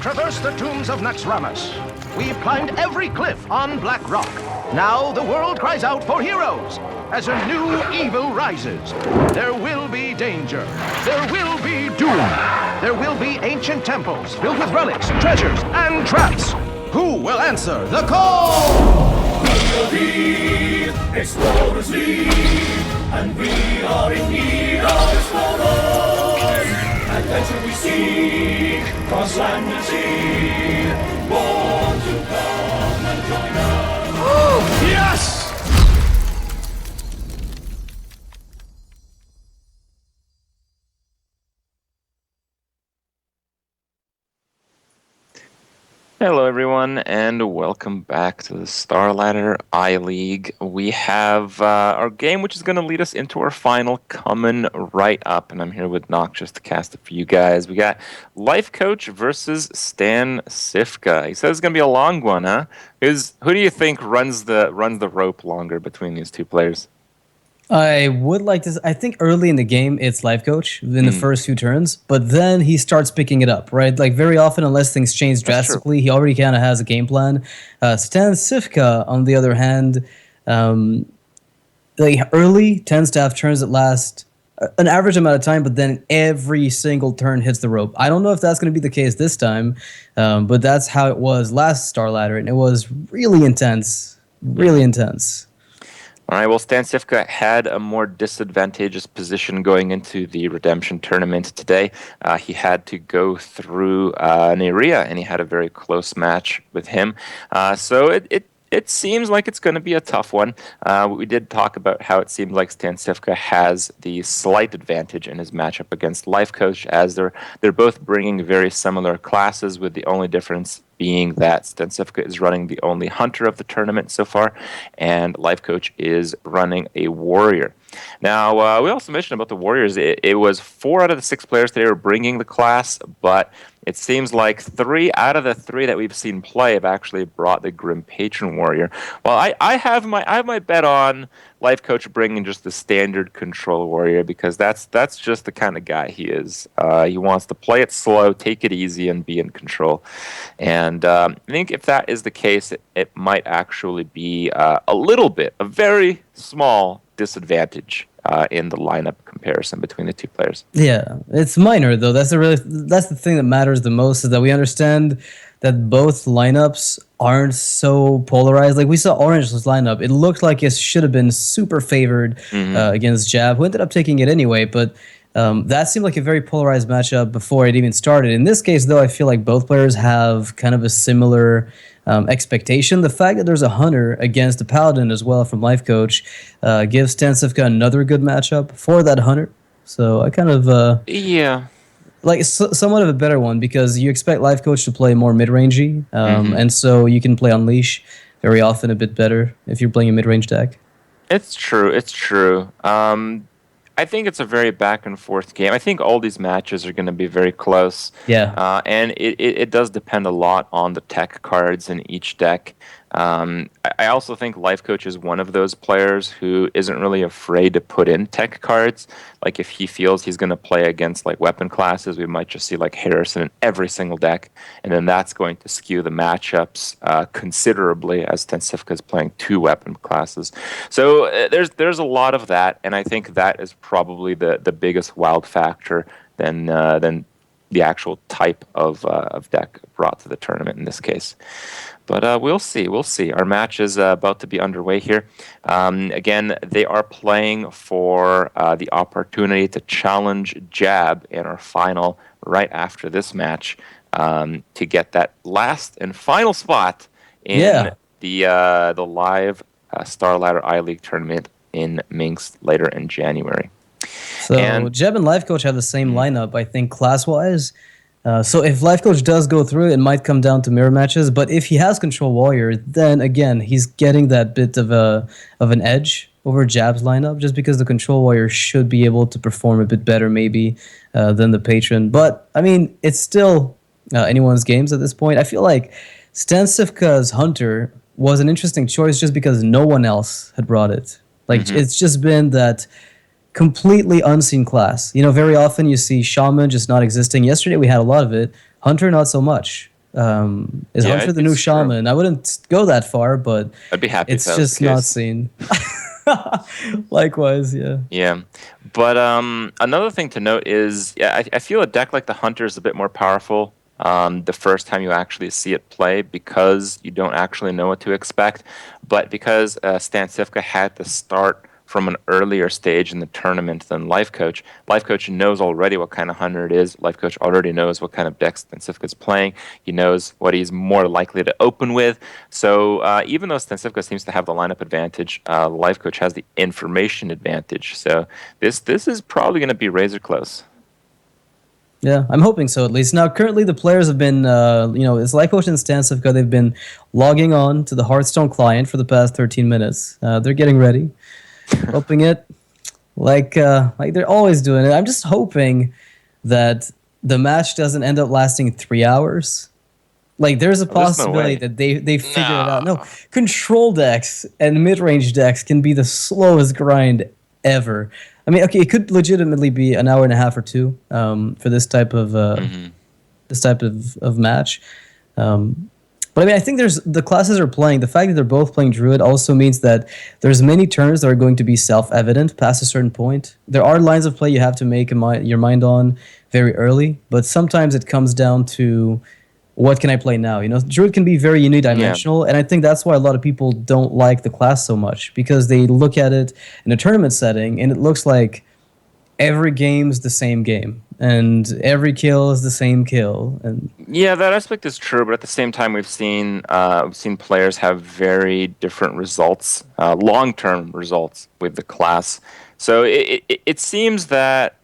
traversed the tombs of Naxxramas. We've climbed every cliff on Black Rock. Now the world cries out for heroes. As a new evil rises, there will be danger. There will be doom. There will be ancient temples filled with relics, treasures, and traps. Who will answer the call? Explorers lead, and we are in need of explorers. Adventure we seek, cross land and sea. Won't you come and join us? Yes! Hello, everyone, and welcome back to the StarLadder I-League. We have our game, which is going to lead us into our final, coming right up, and I'm here with Noxious to cast it for you guys. We got Lifecoach versus StanCifka. He says it's going to be a long one, huh? Who do you think runs the rope longer between these two players? I would like to. I think early in the game it's Lifecoach in the first few turns, but then he starts picking it up, right? Like very often, unless things change drastically, he already kind of has a game plan. StanCifka, on the other hand, like early tends to have turns that last an average amount of time, but then every single turn hits the rope. I don't know if that's going to be the case this time, but that's how it was last StarLadder, and it was really intense, really intense. All right, well, StanCifka had a more disadvantageous position going into the Redemption tournament today. He had to go through Nerea, and he had a very close match with him. So it seems like it's going to be a tough one. We did talk about how it seems like StanCifka has the slight advantage in his matchup against Lifecoach, as they're both bringing very similar classes, with the only difference being that StanCifka is running the only hunter of the tournament so far, and Lifecoach is running a warrior. Now, we also mentioned about the warriors. It was 4 out of the 6 players today were bringing the class, but it seems like 3 out of the 3 that we've seen play have actually brought the Grim Patron warrior. Well, I have my bet on Lifecoach bringing just the standard control warrior, because that's just the kind of guy he is. He wants to play it slow, take it easy, and be in control. And I think if that is the case, it might actually be a very small disadvantage in the lineup comparison between the two players. Yeah, it's minor though. That's the thing that matters the most, is that we understand that both lineups aren't so polarized. Like we saw Orange's lineup, it looked like it should have been super favored against Jab, who ended up taking it anyway. But that seemed like a very polarized matchup before it even started. In this case, though, I feel like both players have kind of a similar expectation. The fact that there's a hunter against a paladin as well from Lifecoach gives StanCifka another good matchup for that hunter. So I kind of like somewhat of a better one, because you expect Lifecoach to play more mid-rangey, and so you can play Unleash very often a bit better if you're playing a mid-range deck. It's true. I think it's a very back and forth game. I think all these matches are going to be very close. Yeah. And it does depend a lot on the tech cards in each deck. I also think Lifecoach is one of those players who isn't really afraid to put in tech cards. Like if he feels he's going to play against like weapon classes, we might just see like Harrison in every single deck, and then that's going to skew the matchups considerably, as StanCifka is playing 2 weapon classes. So there's a lot of that, and I think that is probably the biggest wild factor than the actual type of deck brought to the tournament in this case. But we'll see. Our match is about to be underway here. Again, they are playing for the opportunity to challenge Jab in our final right after this match to get that last and final spot in the live StarLadder I-League tournament in Minsk later in January. So Jeb and Lifecoach have the same lineup, I think, class-wise. So if Lifecoach does go through, it might come down to mirror matches. But if he has Control Warrior, then again, he's getting that bit of an edge over Jab's lineup, just because the Control Warrior should be able to perform a bit better maybe than the Patron. But, I mean, it's still anyone's games at this point. I feel like StanCifka's Hunter was an interesting choice just because no one else had brought it. Like, it's just been that completely unseen class. You know, very often you see Shaman just not existing. Yesterday we had a lot of it. Hunter, not so much. Is Yeah, Hunter the new it's true. shaman? I wouldn't go that far, but I'd be happy if it's that was the just not case. seen. Likewise, yeah. Yeah, but another thing to note is, yeah, I feel a deck like the Hunter is a bit more powerful the first time you actually see it play because you don't actually know what to expect. But because StanCifka had to start from an earlier stage in the tournament than Lifecoach, Lifecoach knows already what kind of Hunter it is. Lifecoach already knows what kind of decks StanCifka is playing. He knows what he's more likely to open with. So even though StanCifka seems to have the lineup advantage, Lifecoach has the information advantage. So this is probably going to be razor close. Yeah, I'm hoping so at least. Now, currently, the players have been, it's Lifecoach and StanCifka. They've been logging on to the Hearthstone client for the past 13 minutes. They're getting ready, opening it like they're always doing it. I'm just hoping that the match doesn't end up lasting 3 hours. Like, there's a There's no possibility way. that they figure it out. No, No. control decks and mid-range decks can be the slowest grind ever. I mean, okay, it could legitimately be an hour and a half or two for this type of match. But I mean, I think there's the classes are playing. The fact that they're both playing Druid also means that there's many turns that are going to be self-evident past a certain point. There are lines of play you have to make your mind on very early, but sometimes it comes down to what can I play now? You know, Druid can be very unidimensional, and I think that's why a lot of people don't like the class so much because they look at it in a tournament setting, and it looks like every game's the same game, and every kill is the same kill, and Yeah, that aspect is true, but at the same time, we've seen players have very different results, long-term results with the class. So it seems that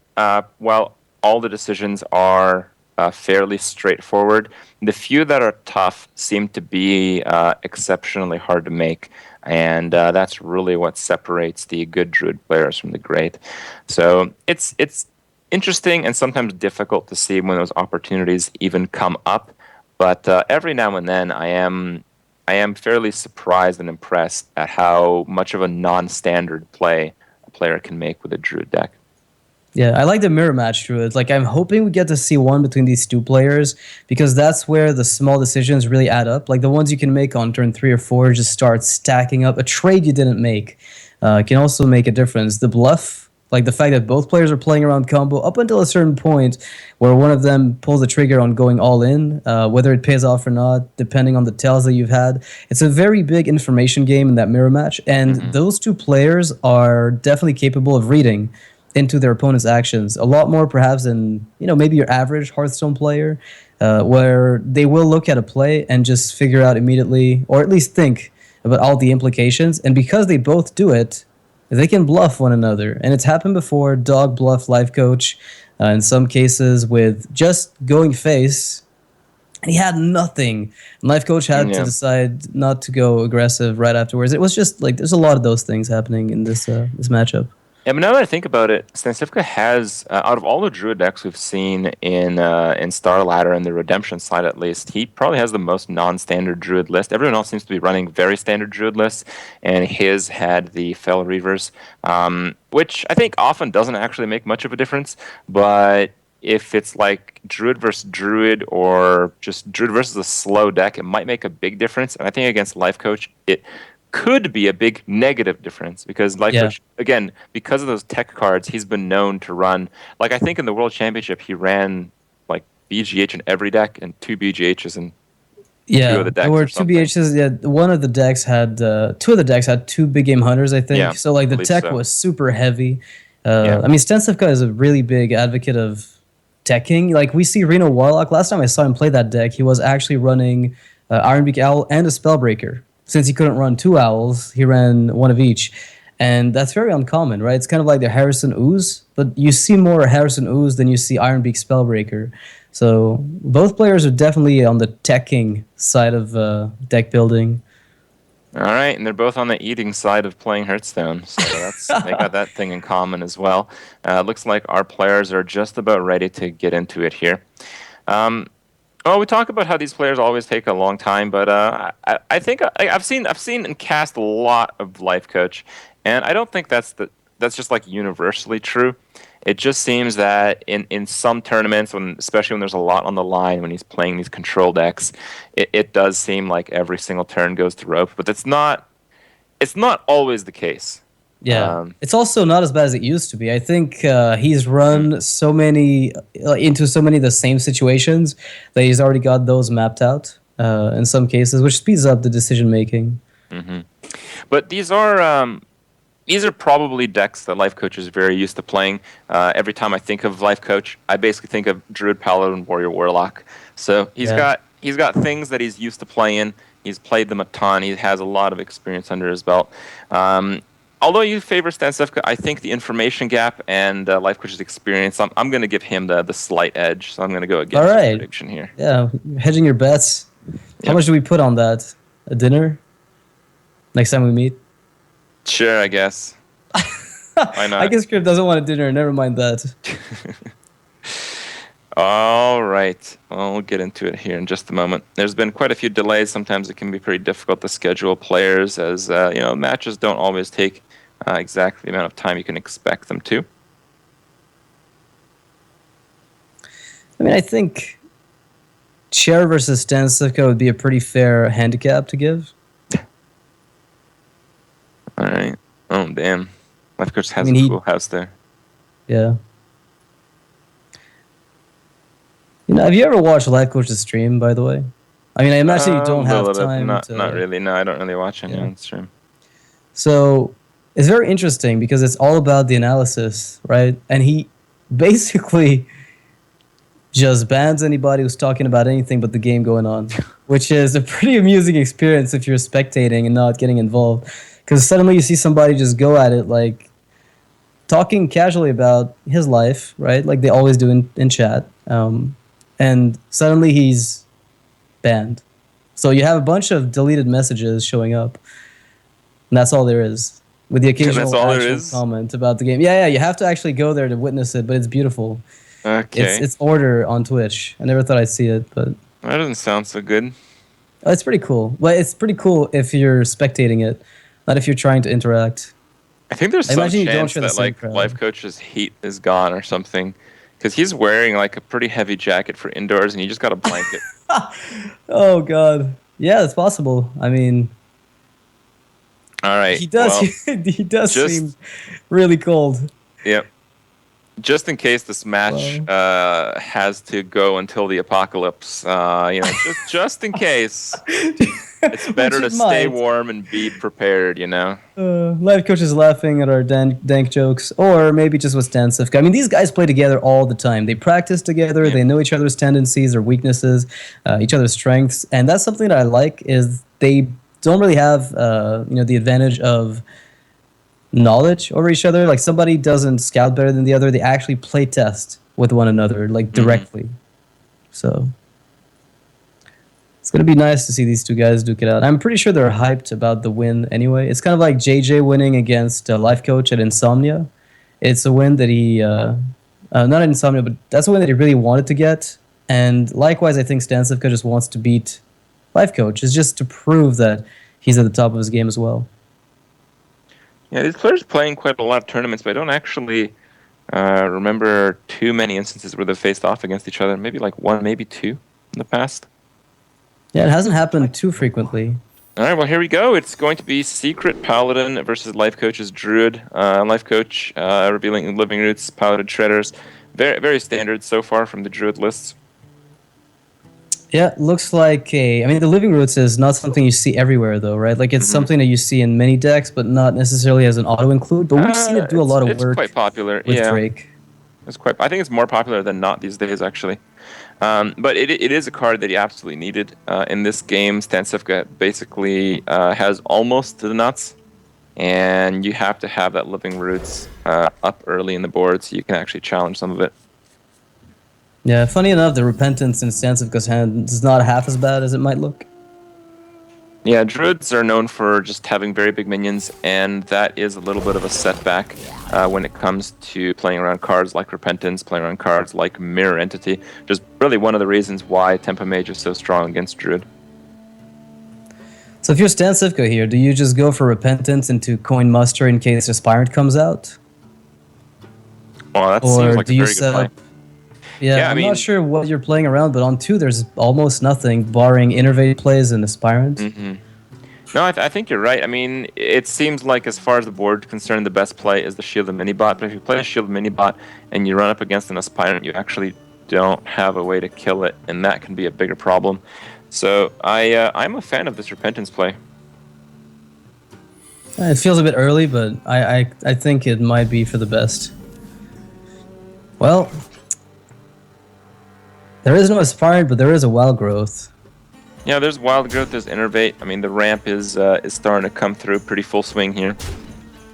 while all the decisions are fairly straightforward, the few that are tough seem to be exceptionally hard to make, and that's really what separates the good Druid players from the great. So it's interesting and sometimes difficult to see when those opportunities even come up. But every now and then, I am fairly surprised and impressed at how much of a non-standard play a player can make with a Druid deck. yeah, I like the mirror match Druid. Like, I'm hoping we get to see one between these two players because that's where the small decisions really add up. Like the ones you can make on turn 3 or 4 just start stacking up. A trade you didn't make can also make a difference. The bluff, like the fact that both players are playing around combo up until a certain point where one of them pulls the trigger on going all in, whether it pays off or not, depending on the tells that you've had. It's a very big information game in that mirror match, and those two players are definitely capable of reading into their opponent's actions a lot more perhaps than maybe your average Hearthstone player, where they will look at a play and just figure out immediately, or at least think about all the implications. And because they both do it, they can bluff one another. And it's happened before. Dog bluff Lifecoach in some cases with just going face, and he had nothing. And Lifecoach had to Yeah. decide not to go aggressive right afterwards. It was just like there's a lot of those things happening in this matchup. Yeah, but now that I think about it, StanCifka has, out of all the Druid decks we've seen in StarLadder and the Redemption side at least, he probably has the most non-standard Druid list. Everyone else seems to be running very standard Druid lists, and his had the Fel Reavers, which I think often doesn't actually make much of a difference, but if it's like Druid versus Druid or just Druid versus a slow deck, it might make a big difference. And I think against Lifecoach, it could be a big negative difference because Lifecoach, again, because of those tech cards, he's been known to run. Like, I think in the World Championship, he ran like BGH in every deck and 2 BGHs in two of the decks. There were or two something. BHs. Yeah, one of the decks had two of the decks had two big game hunters, I think. Yeah, So like I the believe tech so. was super heavy. Yeah. I mean, StanCifka is a really big advocate of teching. Like we see Reno Warlock. Last time I saw him play that deck, he was actually running Ironbeak Owl and a Spellbreaker. Since he couldn't run 2 owls, he ran one of each. And that's very uncommon, right? It's kind of like the Harrison Ooze, but you see more Harrison Ooze than you see Ironbeak Spellbreaker. So both players are definitely on the teching side of deck building. All right, and they're both on the eating side of playing Hearthstone, so they got that thing in common as well. Looks like our players are just about ready to get into it here. Well, we talk about how these players always take a long time, but I think I've seen and cast a lot of Lifecoach, and I don't think that's just like universally true. It just seems that in some tournaments, especially when there's a lot on the line, when he's playing these control decks, it does seem like every single turn goes to rope. But it's not always the case. Yeah, it's also not as bad as it used to be. I think he's Mm-hmm. run so many into so many of the same situations that he's already got those mapped out in some cases, which speeds up the decision making. Mm-hmm. But these are probably decks that Lifecoach is very used to playing. Every time I think of Lifecoach, I basically think of Druid, Paladin, Warrior, Warlock. So Yeah. he's got things that he's used to playing. He's played them a ton. He has a lot of experience under his belt. Although you favor StanCifka, I think the information gap and Lifecoach's experience, I'm going to give him the slight edge. So I'm going to go All against your right. prediction here. Yeah, hedging your bets. How Yep. much do we put on that? A dinner? Next time we meet? Sure, I guess. Why not? I guess Script doesn't want a dinner. Never mind that. All right. Well, we'll get into it here in just a moment. There's been quite a few delays. Sometimes it can be pretty difficult to schedule players as, matches don't always take exactly the amount of time you can expect them to. I mean, I think Chair versus StanCifka would be a pretty fair handicap to give. All right. Oh, damn. Lifecoach has mean, a cool house there. Yeah. Have you ever watched Lifecoach's stream, by the way? I mean, I imagine you don't A have little bit. time Not to... really. No, I don't really watch any on stream. So it's very interesting because it's all about the analysis, right? And he basically just bans anybody who's talking about anything but the game going on, which is a pretty amusing experience if you're spectating and not getting involved. Because suddenly you see somebody just go at it, like talking casually about his life, right? Like they always do in chat. And suddenly he's banned. So you have a bunch of deleted messages showing up. And that's all there is. With the occasional all there actual is? comment about the game. Yeah, you have to actually go there to witness it, but it's beautiful. Okay. It's order on Twitch. I never thought I'd see it, but That doesn't sound so good. it's pretty cool. Well, it's pretty cool if you're spectating it, not if you're trying to interact. I think there's I some imagine you don't chance share the that same like crowd. Lifecoach's heat is gone or something, because he's wearing like a pretty heavy jacket for indoors, and he just got a blanket. Oh god. Yeah, it's possible. I mean, All right. he does Well, he does just- seem really cold. yep. Just in case this match has to go until the apocalypse, just in case, it's better Which to it stay might. warm and be prepared. Lifecoach is laughing at our dank jokes, or maybe just with StanCifka. I mean, these guys play together all the time. They practice together. Yeah. They know each other's tendencies or weaknesses, each other's strengths, and that's something that I like. Is they don't really have the advantage of knowledge over each other. Like somebody doesn't scout better than the other. They actually play test with one another, like directly. So it's gonna be nice to see these two guys duke it out. I'm pretty sure they're hyped about the win anyway. It's kind of like JJ winning against Lifecoach at Insomnia. It's a win that he not at Insomnia, but that's a win that he really wanted to get. And likewise, I think StanCifka just wants to beat Lifecoach. It's just to prove that he's at the top of his game as well. Yeah, these players are playing quite a lot of tournaments, but I don't actually remember too many instances where they've faced off against each other. Maybe like one, maybe two in the past. Yeah, it hasn't happened too frequently. All right, well, here we go. It's going to be Secret Paladin versus Lifecoach's Druid. Lifecoach revealing Living Roots, Paladin Shredders. Very, very standard so far from the Druid lists. Yeah, looks like I mean, the Living Roots is not something you see everywhere, though, right? Like, it's something that you see in many decks, but not necessarily as an auto-include. But we've seen it do a lot of work It's quite popular. with Yeah, Drake. I think it's more popular than not these days, actually. But it is a card that he absolutely needed in this game. StanCifka basically has almost the nuts, and you have to have that Living Roots up early in the board so you can actually challenge some of it. Yeah, funny enough, the Repentance in StanCifka's hand is not half as bad as it might look. Yeah, Druids are known for just having very big minions, and that is a little bit of a setback when it comes to playing around cards like Repentance, playing around cards like Mirror Entity, which is really one of the reasons why Tempo Mage is so strong against Druid. So if you're StanCifka here, do you just go for Repentance into Coin Muster in case Aspirant comes out? Well, that seems Or like do a you very good set play. up? Yeah, Yeah, I I'm mean- not sure what you're playing around, but on 2 there's almost nothing, barring innervate plays and aspirant. No, I think you're right. I mean, it seems like as far as the board is concerned, the best play is the Shield and Minibot. But if you play a Shield and Minibot and you run up against an Aspirant, you actually don't have a way to kill it, and that can be a bigger problem. So I'm a fan of this Repentance play. It feels a bit early, but I think it might be for the best. Well, there is no aspirant, but there is a wild growth. Yeah, there's Wild Growth, there's Innervate. I mean, the ramp is starting to come through pretty full swing here.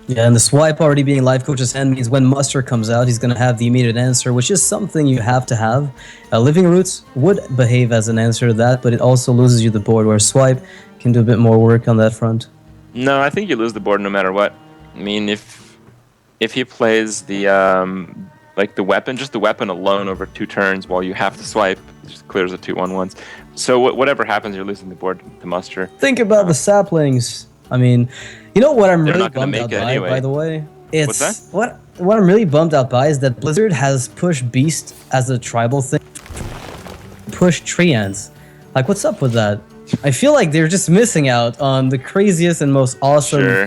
Yeah, and the swipe already being Lifecoach's hand means when Muster comes out, he's going to have the immediate answer, which is something you have to have. Living Roots would behave as an answer to that, but it also loses you the board, where Swipe can do a bit more work on that front. No, I think you lose the board no matter what. I mean, if he plays the like the weapon, just the weapon alone over 2 turns while you have to swipe, it just clears the 2/1/1s. So whatever happens, you're losing the board to Muster. Think about the saplings. I mean, you know what I'm They're really not gonna bummed make out it by, anyway. by the way? It's What's that? What I'm really bummed out by is that Blizzard has pushed Beast as a tribal thing. Push Treants. Like, what's up with that? I feel like they're just missing out on the craziest and most awesome Sure,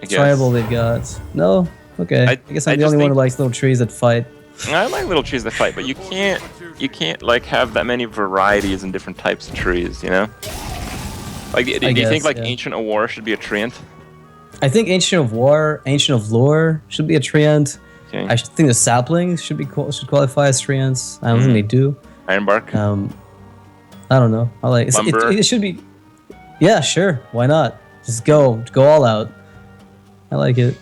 I guess. tribal they've got. No? Okay. I guess I'm the just only one who think- likes little trees that fight. I like little trees that fight, but you can't like have that many varieties and different types of trees, you know? Like, do you think guess, like yeah. Ancient of War should be a treant? I think Ancient of War, Ancient of Lore should be a treant. Okay. I think the saplings should qualify as treants. I don't think they do. Ironbark. I don't know. I like Lumber. it should be. Yeah, sure. Why not? Just go all out. I like it.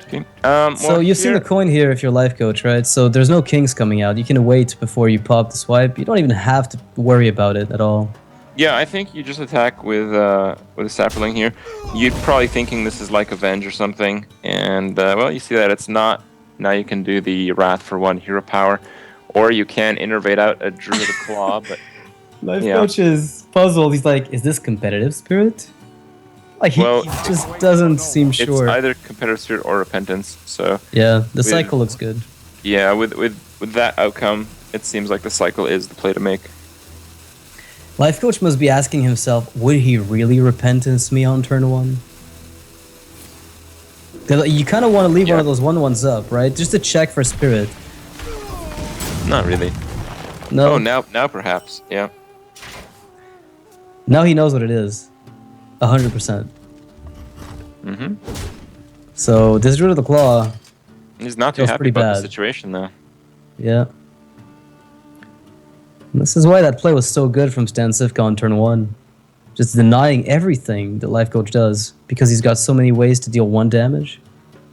Okay. So well, you've seen the coin here if you're life coach, right? So there's no kings coming out. You can wait before you pop the swipe. You don't even have to worry about it at all. Yeah, I think you just attack with a sapling here. You're probably thinking this is like Avenge or something, and well, you see that it's not. Now you can do the Wrath for 1 hero power, or you can innervate out a Druid Claw, but Life Yeah. coach is puzzled. He's like, "Is this competitive spirit?" Like he Well, just doesn't seem it's sure. either Competitive Spirit or Repentance. So Yeah, the cycle looks good. yeah, with that outcome, it seems like the cycle is the play to make. Life coach must be asking himself, would he really repentance me on turn 1? 'Cause you kind of want to leave one Yeah. of those 1/1s up, right? Just to check for spirit. Not really. No. Oh, now perhaps. Yeah. Now he knows what it is. 100%. Mhm. So this Druid of the Claw, He's not too Feels happy pretty about the bad. situation though. yeah. And this is why that play was so good from StanCifka on turn 1. Just denying everything that Life Coach does because he's got so many ways to deal 1 damage.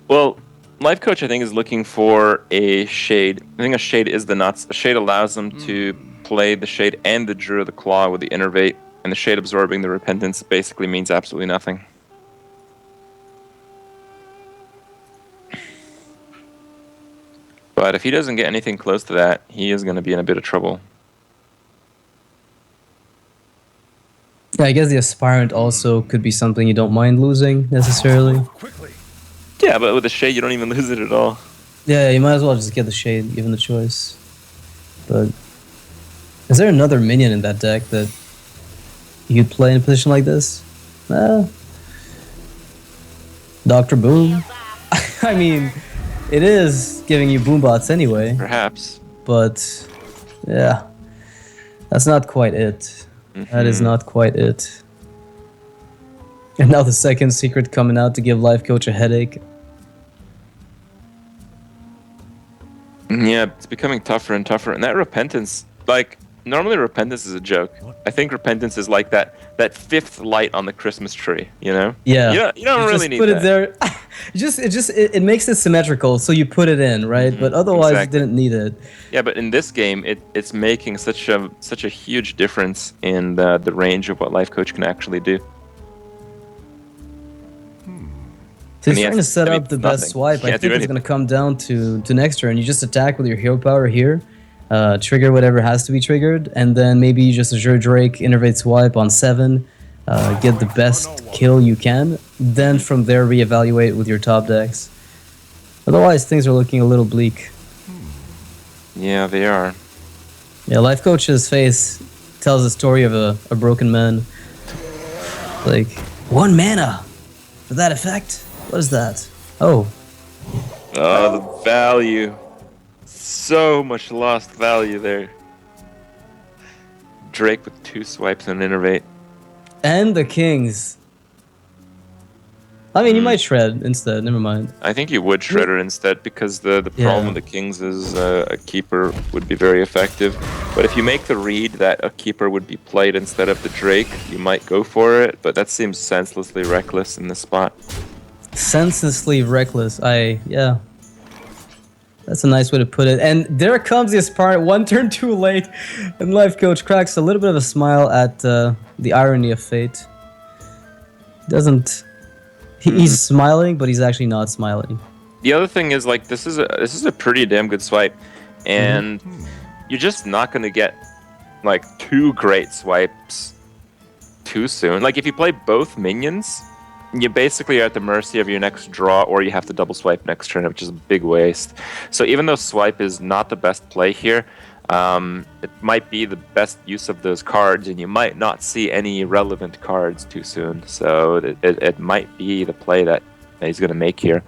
Well, Life Coach I think is looking for a shade. I think a shade is the nuts. A shade allows them to play the shade and the Druid of the Claw with the Innervate, and the shade absorbing the Repentance basically means absolutely nothing. But if he doesn't get anything close to that, he is going to be in a bit of trouble. Yeah, I guess the Aspirant also could be something you don't mind losing necessarily. Yeah, but with the shade, you don't even lose it at all. Yeah, you might as well just get the Shade, given the choice. But is there another minion in that deck that you'd play in a position like this? Dr. Boom. I mean, it is giving you boombots anyway, Perhaps. but yeah, that's not quite it. That is not quite it. And now the second secret coming out to give Life Coach a headache. Yeah, it's becoming tougher and tougher. And that Repentance, like, normally Repentance is a joke. I think Repentance is like that 5th light on the Christmas tree, you know? Yeah, You don't really just need put that. it there. It makes it symmetrical, so you put it in, right? But otherwise, exactly. you didn't need it. Yeah, but in this game, it's making such a huge difference in the range of what Life Coach can actually do. So And he's he trying to has- set I mean, up the best nothing. swipe. I Can't do think it's anything. going to come down to next turn. You just attack with your hero power here, trigger whatever has to be triggered, and then maybe you just Azure Drake, Innervate Swipe on 7, get the best kill you can. Then from there, reevaluate with your top decks. Otherwise, things are looking a little bleak. Yeah, they are. Yeah, Lifecoach's face tells the story of a broken man. Like, 1 mana for that effect? What is that? Oh. Oh, the value. So much lost value there. Drake with 2 swipes and an innervate. And the kings. I mean, you might shred instead. Never mind. I think you would Shredder instead, because the problem with the Kings is a Keeper would be very effective. But if you make the read that a Keeper would be played instead of the Drake, you might go for it, but that seems senselessly reckless in this spot. Senselessly reckless. Yeah. That's a nice way to put it. And there comes the Aspirant, 1 turn too late, and Lifecoach cracks a little bit of a smile at the irony of fate. Doesn't... He's smiling, but he's actually not smiling. The other thing is, like, this is a pretty damn good swipe, and you're just not going to get like 2 great swipes too soon. Like, if you play both minions, you basically are at the mercy of your next draw, or you have to double swipe next turn, which is a big waste. So even though swipe is not the best play here, it might be the best use of those cards, and you might not see any relevant cards too soon. So it might be the play that he's going to make here.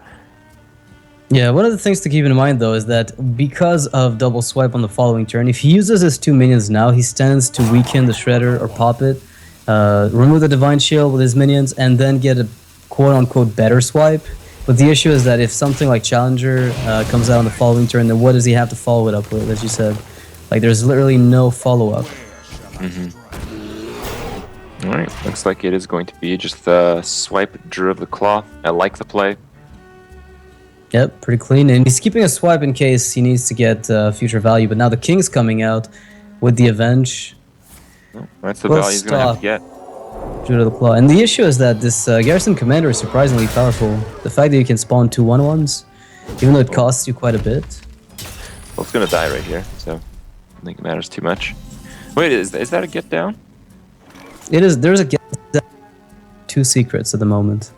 Yeah, one of the things to keep in mind, though, is that because of double swipe on the following turn, if he uses his 2 minions now, he stands to weaken the Shredder or pop it, remove the Divine Shield with his minions, and then get a quote-unquote better swipe. But the issue is that if something like Challenger comes out on the following turn, then what does he have to follow it up with, as you said? Like, there's literally no follow-up. Alright, looks like it is going to be just the swipe Drew of the Claw. I like the play. Yep, pretty clean. And he's keeping a swipe in case he needs to get future value. But now the King's coming out with the Avenge. Oh, that's the value he's going to have to get. Drew of the Claw. And the issue is that this Garrison Commander is surprisingly powerful. The fact that you can spawn 2 1/1s, even though it costs you quite a bit. Well, it's going to die right here, so I don't think it matters too much. Wait, is that a get down? It is. There's a 2 secrets at the moment.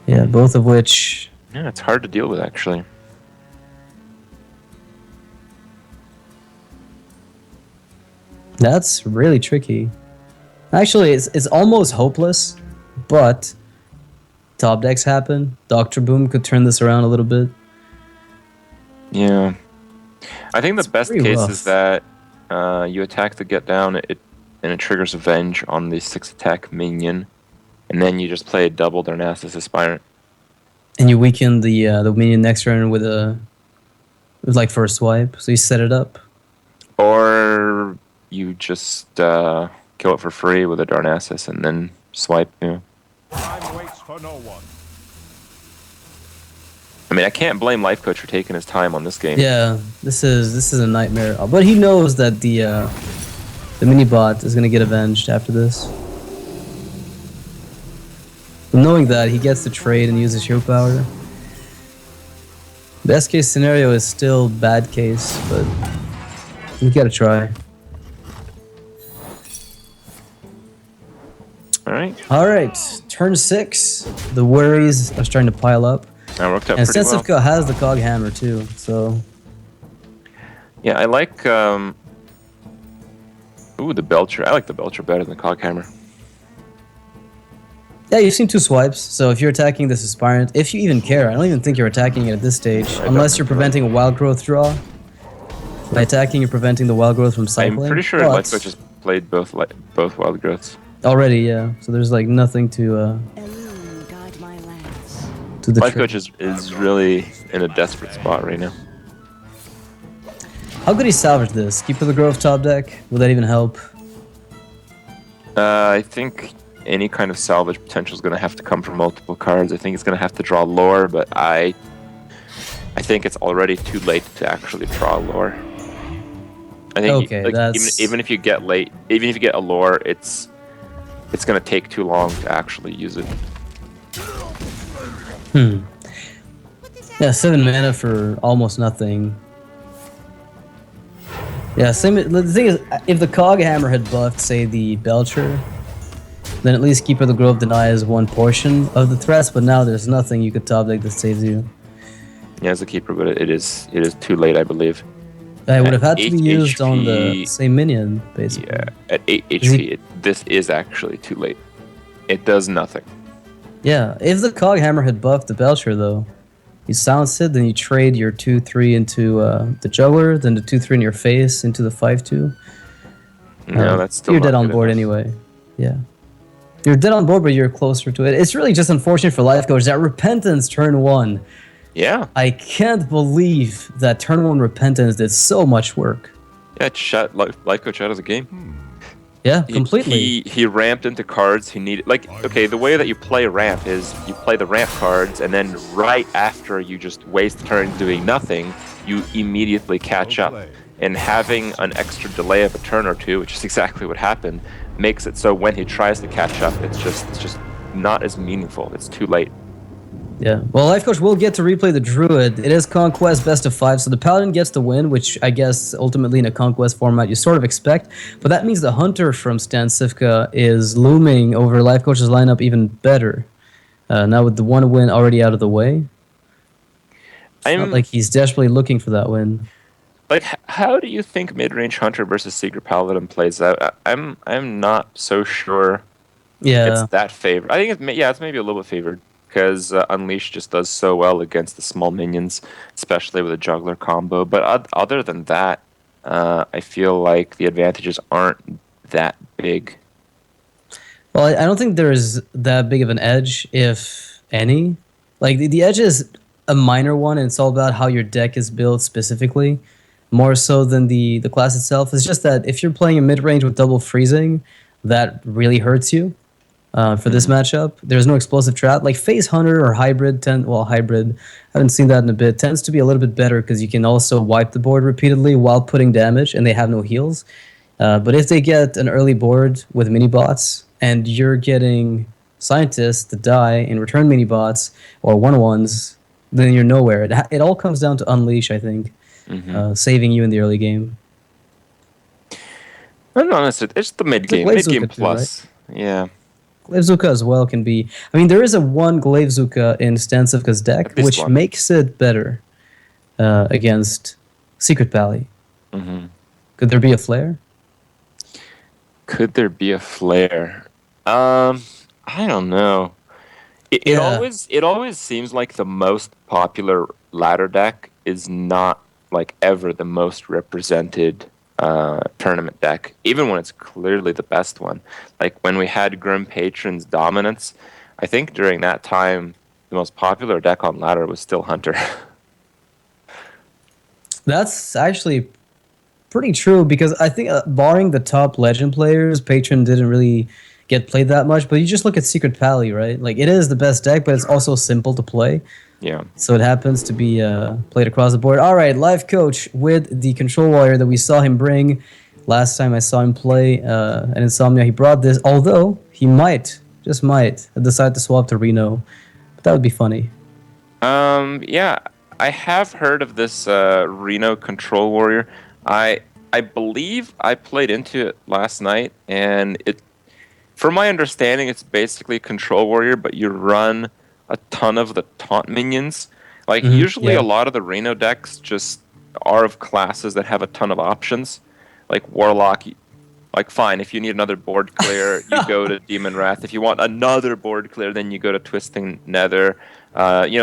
Yeah, both of which... Yeah, it's hard to deal with, actually. That's really tricky. Actually, it's almost hopeless, but top decks happen. Dr. Boom could turn this around a little bit. Yeah. I think the best case rough. is that you attack the get down, and it triggers Avenge on the 6 attack minion, and then you just play a double Darnassus Aspirant. And you weaken the minion next turn with like first swipe, so you set it up. Or you just kill it for free with a Darnassus and then swipe. Yeah. Time waits for no one. I mean, I can't blame Lifecoach for taking his time on this game. Yeah, this is a nightmare. But he knows that the mini bot is gonna get avenged after this. Knowing that, he gets to trade and use his show power. Best case scenario is still bad case, but you gotta try. All right, turn 6. The worries are starting to pile up. That worked out And pretty well. StanCifka has the cog hammer too, so... Yeah, I like... Ooh, the Belcher. I like the Belcher better than the Coghammer. Yeah, you've seen 2 swipes, so if you're attacking this Aspirant, if you even care, I don't even think you're attacking it at this stage, unless you're preventing a wild growth draw. By attacking, you're preventing the wild growth from cycling. I'm pretty sure Lifecoach just played both wild growths. Already, yeah. So there's like nothing to the Lifecoach is really in a desperate spot right now. How could he salvage this? Keep the Grove top deck? Would that even help? I think any kind of salvage potential is going to have to come from multiple cards. I think it's going to have to draw lore, but I think it's already too late to actually draw lore. I think even if you get a lore, it's going to take too long to actually use it. Yeah, 7 mana for almost nothing. Yeah, same. The thing is, if the Cog Hammer had buffed, say, the Belcher, then at least Keeper of the Grove denies 1 portion of the threats, but now there's nothing you could top deck that saves you. Yeah, as a keeper, but it is too late, I believe. It would have had to be 8 used on the HP same minion, basically. Yeah, at 8 Is he- HP, this is actually too late. It does nothing. Yeah, if the Cog Hammer had buffed the Belcher, though, you silence it, then you trade your 2/3 into the Juggler, then the 2/3 in your face into the 5/2. No, that's still You're not dead on good board enough. anyway. Yeah. You're dead on board, but you're closer to it. It's really just unfortunate for Lifecoach that Repentance turn 1. Yeah, I can't believe that turn 1 Repentance did so much work. yeah, it shut Lifecoach out of the game. Yeah, completely. He ramped into cards he needed. Like, okay, the way that you play ramp is you play the ramp cards, and then right after you just waste turns doing nothing, you immediately catch up. And having an extra delay of a turn or two, which is exactly what happened, makes it so when he tries to catch up, it's just not as meaningful. It's too late. Yeah. Well, Lifecoach will get to replay the Druid. It is Conquest best of 5, so the Paladin gets the win, which I guess ultimately in a Conquest format you sort of expect. But that means the Hunter from StanCifka is looming over Lifecoach's lineup even better. Now with the one win already out of the way, it's not like he's desperately looking for that win. Like, how do you think mid-range Hunter versus Secret Paladin plays out? I'm not so sure. Yeah. It's that favored. I think it's maybe a little bit favored because Unleash just does so well against the small minions, especially with a Juggler combo. But other than that, I feel like the advantages aren't that big. Well, I don't think there's that big of an edge, if any. Like, the edge is a minor one, and it's all about how your deck is built specifically, more so than the class itself. It's just that if you're playing in mid-range with double freezing, that really hurts you for this matchup. There's no explosive trap. Like, Phase Hunter or Hybrid, Hybrid, I haven't seen that in a bit, tends to be a little bit better because you can also wipe the board repeatedly while putting damage, and they have no heals. But if they get an early board with mini-bots, and you're getting Scientists to die in return mini-bots or 1/1s, then you're nowhere. It all comes down to Unleash, I think, saving you in the early game. No, it's the mid-game. Glaive Mid-game Zuka too, plus. Yeah. Glaive Zuka as well can be... I mean, there is a one Glaive Zuka in StanCifka's deck, At least which one. makes it better against Secret Pally. Could there be a flare? Could there be a flare? I don't know. It always seems like the most popular ladder deck is not like ever the most represented tournament deck, even when it's clearly the best one. Like when we had Grim Patron's Dominance, I think during that time the most popular deck on ladder was still Hunter. That's actually pretty true, because I think barring the top legend players, Patron didn't really get played that much. But you just look at Secret Pally, right? Like, it is the best deck, but it's also simple to play. Yeah. So it happens to be played across the board. All right, Lifecoach with the Control Warrior that we saw him bring last time I saw him play an Insomnia. He brought this, although he just might, decide to swap to Reno. But that would be funny. Yeah, I have heard of this Reno Control Warrior. I believe I played into it last night, and from my understanding, it's basically Control Warrior, but you run a ton of the taunt minions. Like, usually a lot of the Reno decks just are of classes that have a ton of options. Like Warlock, like, fine, if you need another board clear, you go to Demon Wrath. If you want another board clear, then you go to Twisting Nether.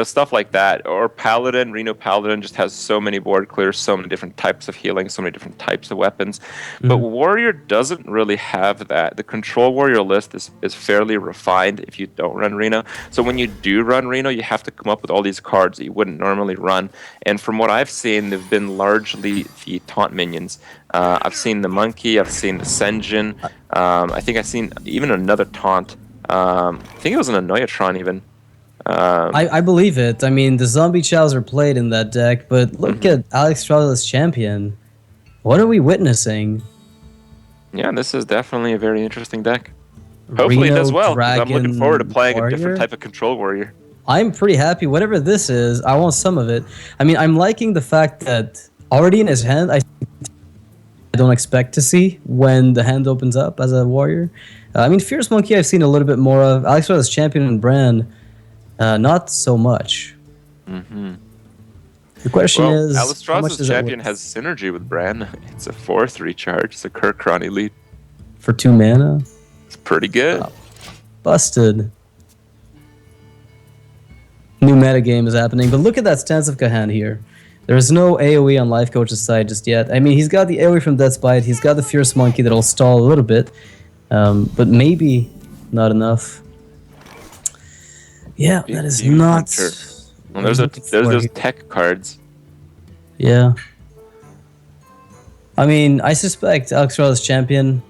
Stuff like that. Or Paladin, Reno Paladin just has so many board clears, so many different types of healing, so many different types of weapons. But Warrior doesn't really have that. The Control Warrior list is fairly refined if you don't run Reno. So when you do run Reno, you have to come up with all these cards that you wouldn't normally run. And from what I've seen, they've been largely the taunt minions. I've seen the Monkey, I've seen the Senjin. I think I've seen even another taunt. I think it was an Annoyatron even. I believe it. I mean, the Zombie Chows are played in that deck, but look at Alex Strada's champion. What are we witnessing? Yeah, this is definitely a very interesting deck. Hopefully it Reno does well, 'cause I'm looking Dragon forward to playing a Warrior? different type of Control Warrior. I'm pretty happy. Whatever this is, I want some of it. I mean, I'm liking the fact that already in his hand, I don't expect to see when the hand opens up as a warrior. I mean, Fierce Monkey I've seen a little bit more of. Alex Strada's champion and Bran, not so much. The question Well, is, how much Alistrasa's does that champion worth? has synergy with Bran. It's a 4th recharge. It's a Kirk Ronnie lead. For 2 mana? It's pretty good. Busted. New metagame is happening, but look at that StanCifka hand here. There's no AoE on Lifecoach's side just yet. I mean, he's got the AoE from Death's Bite, he's got the Fierce Monkey that'll stall a little bit, but maybe not enough. Yeah, that is Big not... hunter. Well, there's those tech cards. Yeah. I mean, I suspect Alexstrasza's champion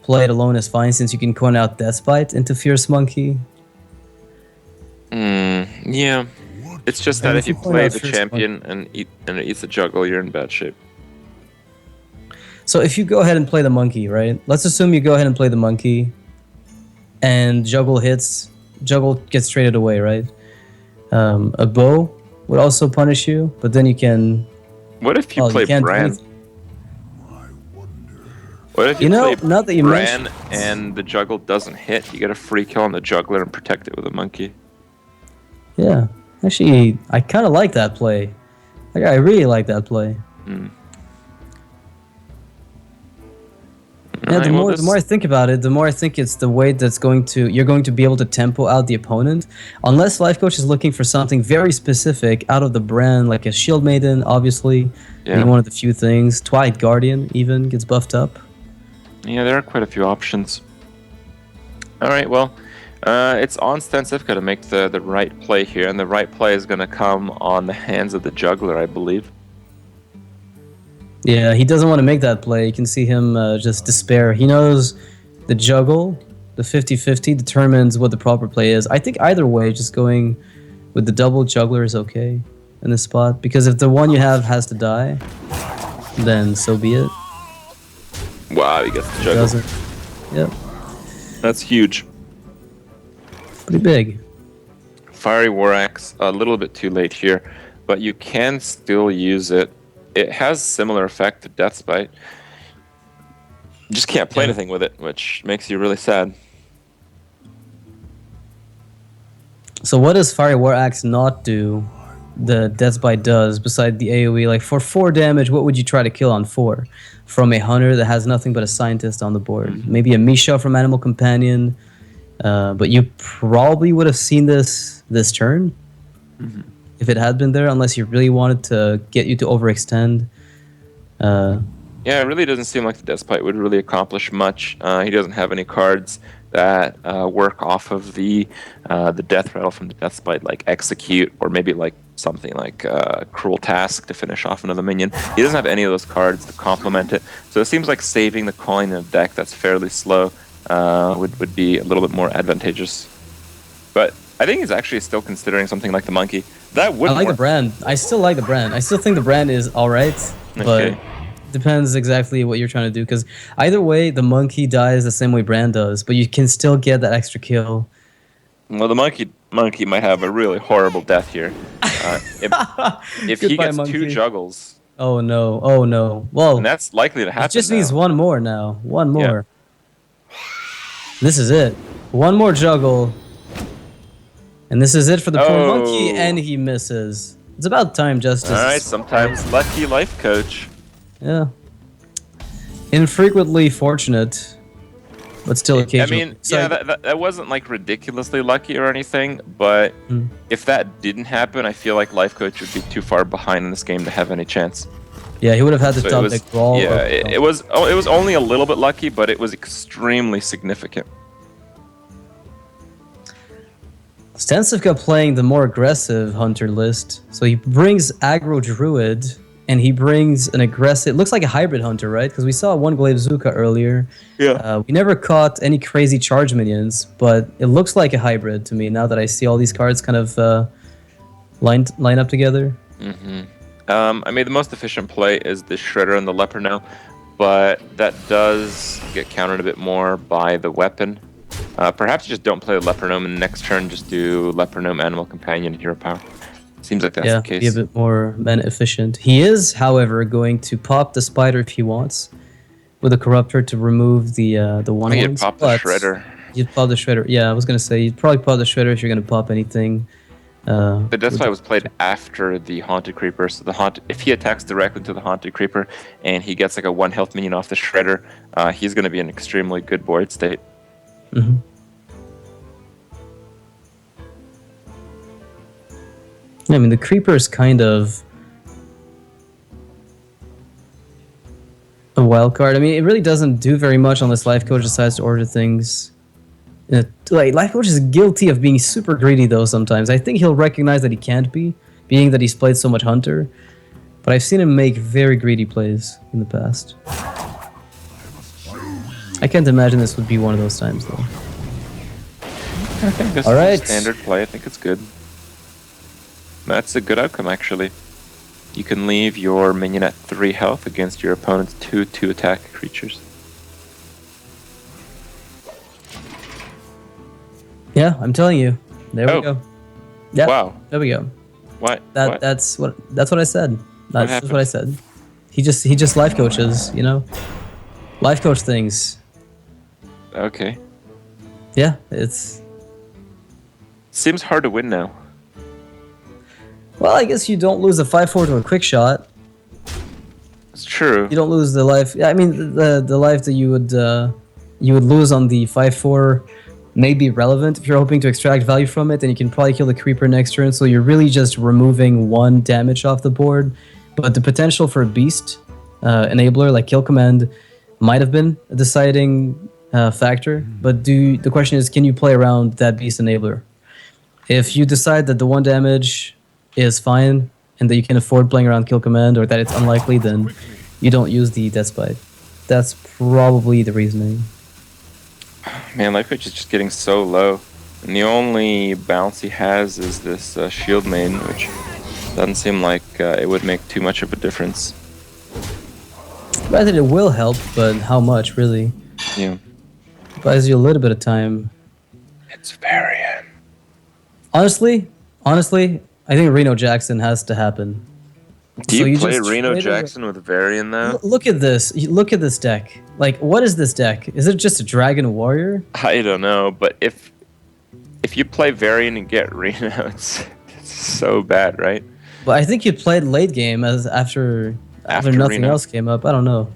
played alone is fine since you can coin out Death's Bite into Fierce Monkey. Yeah. It's just that if you play the champion and it eats the juggle, you're in bad shape. So if you go ahead and play the monkey, right? Let's assume you go ahead and play the monkey and juggle hits. Juggle gets traded away, right? A bow would also punish you, but then you can... What if you play Bran? What if you play not that you Bran mentioned... and the juggle doesn't hit? You get a free kill on the juggler and protect it with a monkey. Yeah. Actually, I kind of like that play. Like, I really like that play. Yeah, the more I think about it, the more I think it's the way that's you're going to be able to tempo out the opponent. Unless Lifecoach is looking for something very specific out of the brand, like a Shield Maiden, obviously. Yeah. One of the few things. Twilight Guardian even gets buffed up. Yeah, there are quite a few options. Alright, well, it's on StanCifka to make the right play here, and the right play is going to come on the hands of the juggler, I believe. Yeah, he doesn't want to make that play. You can see him just despair. He knows the juggle, the 50-50, determines what the proper play is. I think either way, just going with the double juggler is okay in this spot. Because if the one you have has to die, then so be it. Wow, he gets the juggle. Doesn't. Yep. That's huge. Pretty big. Fiery War Axe, a little bit too late here, but you can still use it. It has similar effect to Death's Bite. You just can't play anything with it, which makes you really sad. So what does Fiery War Axe not do the Death's Bite does beside the AoE? Like for 4 damage, what would you try to kill on 4? From a hunter that has nothing but a scientist on the board. Maybe a Misha from Animal Companion. But you probably would have seen this turn. If it had been there, unless you really wanted to get you to overextend. Yeah, it really doesn't seem like the Death Bite would really accomplish much. He doesn't have any cards that work off of the death rattle from the Death Bite, like Execute, or maybe like something like Cruel Task to finish off another minion. He doesn't have any of those cards to complement it, so it seems like saving the coin in a deck that's fairly slow would be a little bit more advantageous. But I think he's actually still considering something like the monkey. That would. I like the brand. I still like the brand. I still think the brand is all right, but depends exactly what you're trying to do. Because either way, the monkey dies the same way brand does, but you can still get that extra kill. Well, the monkey might have a really horrible death here. If he gets monkey. 2 juggles. Oh no! Oh no! Well, and that's likely to happen. It just needs one more now. One more. Yeah. This is it. One more juggle. And this is it for the poor monkey, and he misses. It's about time, Justice. Alright, sometimes lucky Lifecoach. Yeah. Infrequently fortunate, but still occasional. I mean, yeah, that wasn't like ridiculously lucky or anything, but if that didn't happen, I feel like Lifecoach would be too far behind in this game to have any chance. Yeah, he would have had to top deck brawl. Yeah, it was only a little bit lucky, but it was extremely significant. StanCifka playing the more aggressive hunter list. So he brings aggro druid, and he brings an aggressive... It looks like a hybrid hunter, right? Because we saw one Glaive Zuka earlier. Yeah. We never caught any crazy charge minions, but it looks like a hybrid to me now that I see all these cards kind of line up together. I mean, the most efficient play is the Shredder and the Leperno, but that does get countered a bit more by the weapon. Perhaps just don't play the Lepernome, and next turn just do Lepernome, Animal Companion, Hero Power. Seems like that's the case. Yeah, be a bit more mana efficient. He is, however, going to pop the Spider if he wants, with a Corruptor to remove the one. You'd pop the Shredder. You'd pop the Shredder. Yeah, I was gonna say you'd probably pop the Shredder if you're gonna pop anything. The Deathspite was played after the Haunted Creeper, so if he attacks directly to the Haunted Creeper and he gets like a 1 health minion off the Shredder, he's going to be in extremely good board state. Mm-hmm. I mean, the Creeper is kind of a wild card. I mean, it really doesn't do very much unless Lifecoach decides to order things. Like, Lifecoach is guilty of being super greedy, though, sometimes. I think he'll recognize that he can't be, being that he's played so much Hunter. But I've seen him make very greedy plays in the past. I can't imagine this would be one of those times, though. I think this is a standard play. I think it's good. That's a good outcome, actually. You can leave your minion at 3 health against your opponent's 2 attack creatures. Yeah, I'm telling you. There we go. Yeah. Wow. There we go. What? That's what I said. That's what I said. He just life coaches, you know? Life coach things. Okay. Yeah, it's seems hard to win now. Well, I guess you don't lose a 5-4 to a quick shot. It's true. You don't lose the life. Yeah, I mean the life that you would lose on the 5-4 may be relevant if you're hoping to extract value from it. Then you can probably kill the creeper next turn. So you're really just removing 1 damage off the board. But the potential for a beast enabler like kill command might have been a deciding factor. But the question is, can you play around that beast enabler? If you decide that the 1 damage is fine and that you can afford playing around kill command, or that it's unlikely, then you don't use the Deathspite. That's probably the reasoning. Man, Lifecoach is just getting so low, and the only bounce he has is this shield main, which doesn't seem like it would make too much of a difference. I think it will help, but how much, really? Yeah. Buys you a little bit of time. It's Varian. Honestly, I think Reno Jackson has to happen. Do you play Reno Jackson with Varian, though? Look at this. Look at this deck. Like, what is this deck? Is it just a Dragon Warrior? I don't know, but if you play Varian and get Reno, it's so bad, right? But I think you played late game after nothing Reno. else came up. I don't know.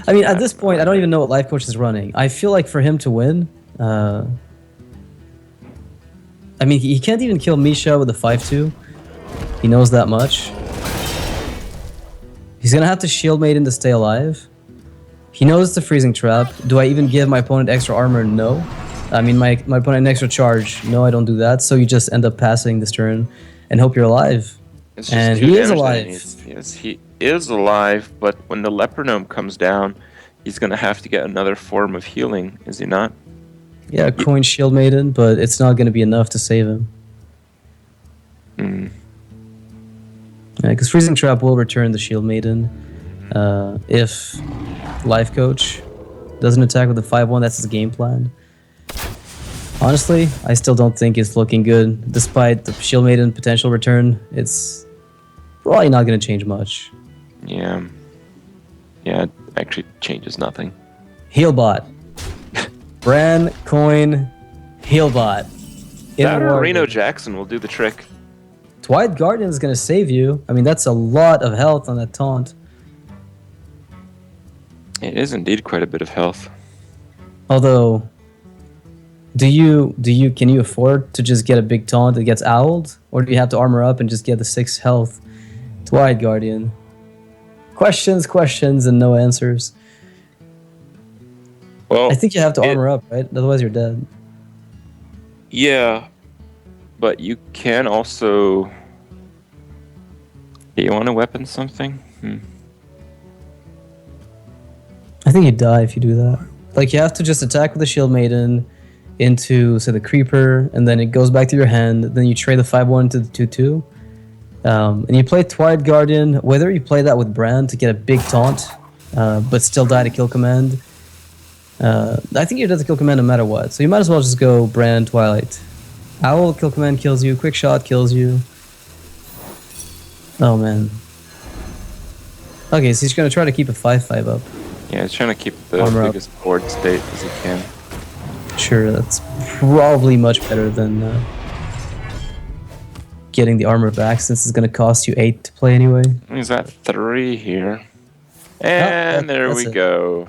I mean, at this point, I don't even know what Lifecoach is running. I feel like for him to win, I mean, he can't even kill Misha with a 5-2. He knows that much. He's gonna have to Shield Maiden to stay alive. He knows it's a freezing trap. Do I even give my opponent extra armor? No. I mean, my opponent an extra charge. No, I don't do that. So you just end up passing this turn and hope you're alive. And he is alive. Yes, he is alive, but when the Leper Gnome comes down, he's gonna have to get another form of healing, is he not? Yeah, coin Shield Maiden, but it's not gonna be enough to save him. Hmm. Yeah, because Freezing Trap will return the Shield Maiden if Lifecoach doesn't attack with the 5-1. That's his game plan. Honestly, I still don't think it's looking good. Despite the Shield Maiden potential return, it's probably not going to change much. Yeah. Yeah, it actually changes nothing. Healbot. Bran, coin, Healbot. That or Reno Jackson will do the trick. Twilight Guardian is going to save you. I mean, that's a lot of health on that taunt. It is indeed quite a bit of health. Although, can you afford to just get a big taunt that gets owled? Or do you have to armor up and just get the 6 health? Twilight Guardian. Questions, and no answers. Well, I think you have to armor up, right? Otherwise you're dead. Yeah. But you can also... Do you want to weapon something? I think you die if you do that. Like, you have to just attack with the Shield Maiden into, say, the Creeper, and then it goes back to your hand. Then you trade the 5-1 to the 2-2. And you play Twilight Guardian, whether you play that with Bran to get a big taunt, but still die to kill command. I think you're dead to kill command no matter what. So you might as well just go Bran, Twilight. Owl kill command kills you. Quick shot kills you. Oh man. Okay, so he's gonna try to keep a 5-5 up. Yeah, he's trying to keep the Armor biggest board state as he can. Sure, that's probably much better than getting the armor back since it's going to cost you 8 to play anyway. He's at 3 here. And there we go.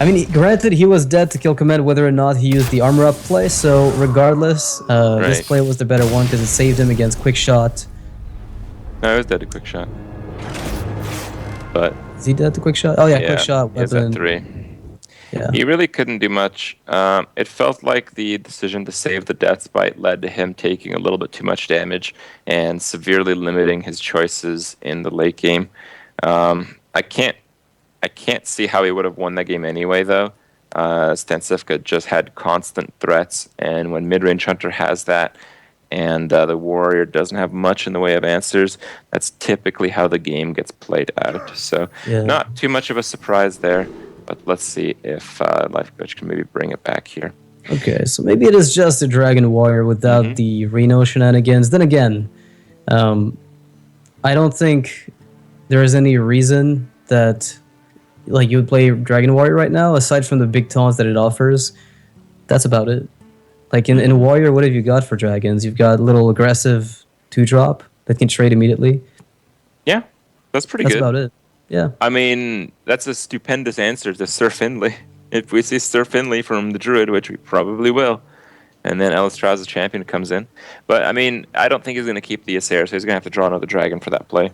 I mean, granted, he was dead to kill command whether or not he used the armor up play, so regardless, this play was the better one because it saved him against quick shot. No, he was dead to quick shot. But is he dead to quick shot? Oh yeah, quick shot. He's at 3. Yeah. He really couldn't do much. It felt like the decision to save the Death Spite led to him taking a little bit too much damage and severely limiting his choices in the late game. I can't see how he would have won that game anyway, though. StanCifka just had constant threats, and when Midrange Hunter has that, and the Warrior doesn't have much in the way of answers, that's typically how the game gets played out. So not too much of a surprise there, but let's see if Lifecoach can maybe bring it back here. Okay, so maybe it is just a Dragon Warrior without the Reno shenanigans. Then again, I don't think there is any reason that you would play Dragon Warrior right now, aside from the big taunts that it offers. That's about it. Like in Warrior, what have you got for dragons? You've got little aggressive 2-drop that can trade immediately. Yeah, that's pretty good. That's about it. Yeah. I mean, that's a stupendous answer to Sir Finley. If we see Sir Finley from the Druid, which we probably will, and then Elistraz's champion comes in. But, I mean, I don't think he's going to keep the Acer, so he's going to have to draw another dragon for that play.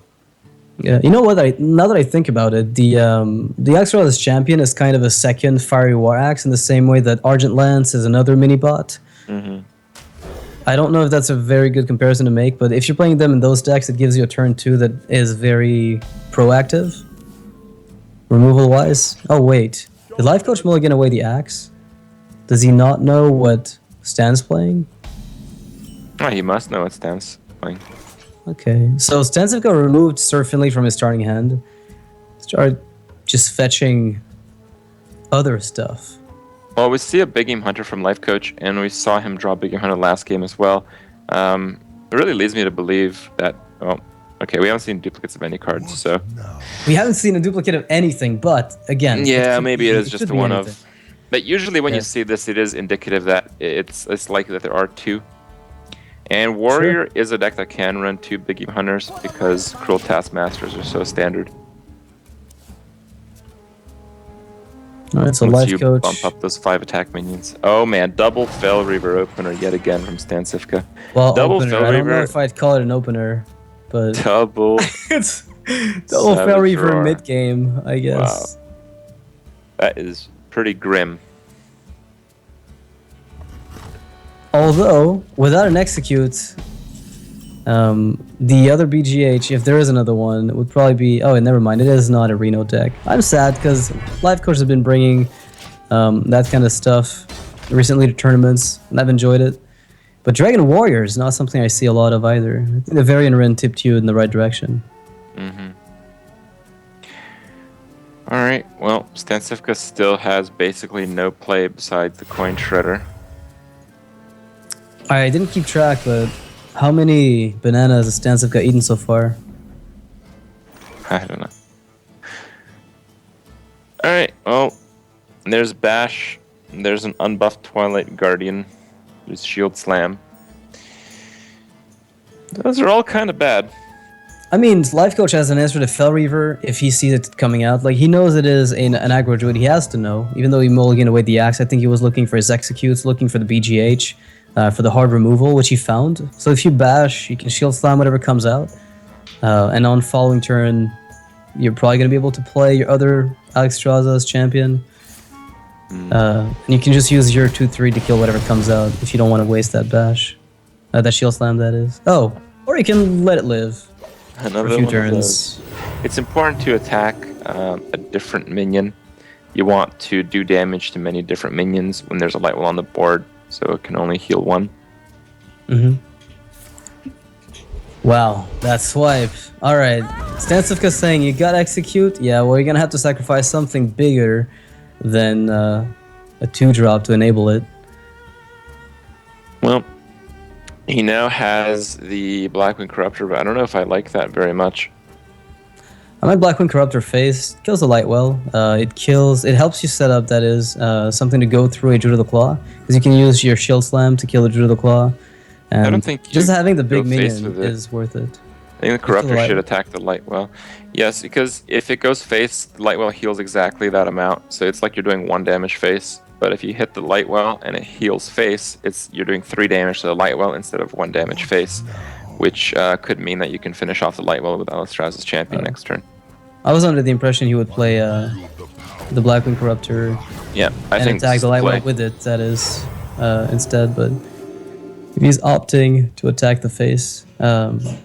Yeah, you know what? Now that I think about it, the Elistraz's champion is kind of a second Fiery War Axe in the same way that Argent Lance is another mini-bot. I don't know if that's a very good comparison to make, but if you're playing them in those decks, it gives you a turn 2 that is very proactive, removal-wise. Oh, wait. Did Lifecoach mulligan away the axe? Does he not know what Stan's playing? Oh, he must know what Stan's playing. Okay, so StanCifka removed Sir Finley from his starting hand. Started just fetching other stuff. Well, we see a Big Game Hunter from Lifecoach, and we saw him draw Big Game Hunter last game as well. It really leads me to believe that, well, okay, we haven't seen duplicates of any cards, so... We haven't seen a duplicate of anything, but, again... Yeah, maybe it is just one of... But usually when you see this, it is indicative that it's likely that there are 2. And Warrior is a deck that can run 2 Big Game Hunters because Cruel Taskmasters are so standard. Alright, so Once you Lifecoach... bump up those 5 attack minions. Oh man, double Fell Reaver opener yet again from StanCifka. Well, double opener. I don't know if I'd call it an opener, but... Double... It's double Fell Reaver mid-game, I guess. Wow. That is pretty grim. Although, without an execute, the other BGH, if there is another one, it would probably be... Oh, and never mind, it is not a Reno deck. I'm sad because Lifecoach has been bringing that kind of stuff recently to tournaments, and I've enjoyed it. But Dragon Warrior is not something I see a lot of either. I think the Varian Ren tipped you in the right direction. Alright, well, StanCifka still has basically no play besides the Coin Shredder. I didn't keep track, but how many bananas has StanCifka eaten so far? I don't know. Alright, well, there's Bash, there's an unbuffed Twilight Guardian, there's Shield Slam. Those are all kind of bad. I mean, Lifecoach has an answer to Fell Reaver if he sees it coming out. Like, he knows it is an aggro druid, he has to know. Even though he mulliganed away the axe, I think he was looking for his executes, looking for the BGH. For the hard removal, which he found. So if you bash, you can shield slam whatever comes out. And on following turn, you're probably going to be able to play your other Alexstrasza's champion. And you can just use your 2-3 to kill whatever comes out if you don't want to waste that bash. That shield slam, that is. Oh, or you can let it live for a few turns. It's important to attack a different minion. You want to do damage to many different minions when there's a light wall on the board. So it can only heal 1. Wow, that swipe. Alright, StanCifka saying you gotta execute. Yeah, well, you're gonna have to sacrifice something bigger than a 2-drop to enable it. Well, he now has the Blackwing Corruptor, but I don't know if I like that very much. I like Blackwing Corruptor face. Kills the light well. It helps you set up, that is, something to go through a Druid of the Claw. Because you can use your Shield Slam to kill the Druid of the Claw. And I don't think just you having the big go face minion with it. is worth it. I think the Corruptor should attack the Lightwell. Yes, because if it goes face, the Lightwell heals exactly that amount. So it's like you're doing 1 damage face. But if you hit the Lightwell and it heals face, you're doing 3 damage to the Lightwell instead of 1 damage face, which could mean that you can finish off the Lightwell with Alistraz's champion next turn. I was under the impression he would play the Blackwing Corruptor Yeah, I and think attack the Lightwell play. with it, that is, instead. But if he's opting to attack the face, then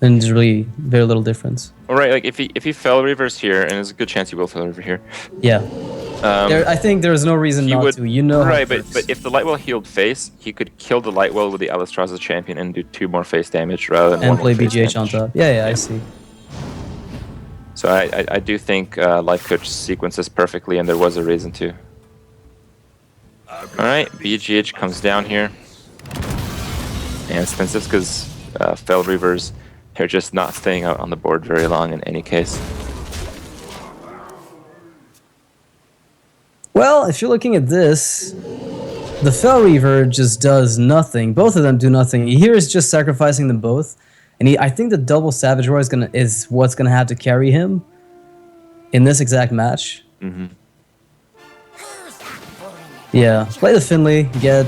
there's really very little difference. All right, like if he fell reverse here, and there's a good chance he will fell reverse here. Yeah. I think there's no reason He not would, to. You know, right? But if the Lightwell healed face, he could kill the Lightwell with the Alistraz's champion and do 2 more face damage rather than and 1 play more face BGH on damage. top. Yeah, I see. So I do think Lifecoach sequences perfectly, and there was a reason to. All right, BGH comes down here, and StanCifka's fell reavers, they're just not staying out on the board very long in any case. Well, if you're looking at this, the Fell Reaver just does nothing. Both of them do nothing. Here is just sacrificing them both, and I think the double Savage Roar is what's gonna have to carry him in this exact match. Mm-hmm. Yeah, play the Finley, get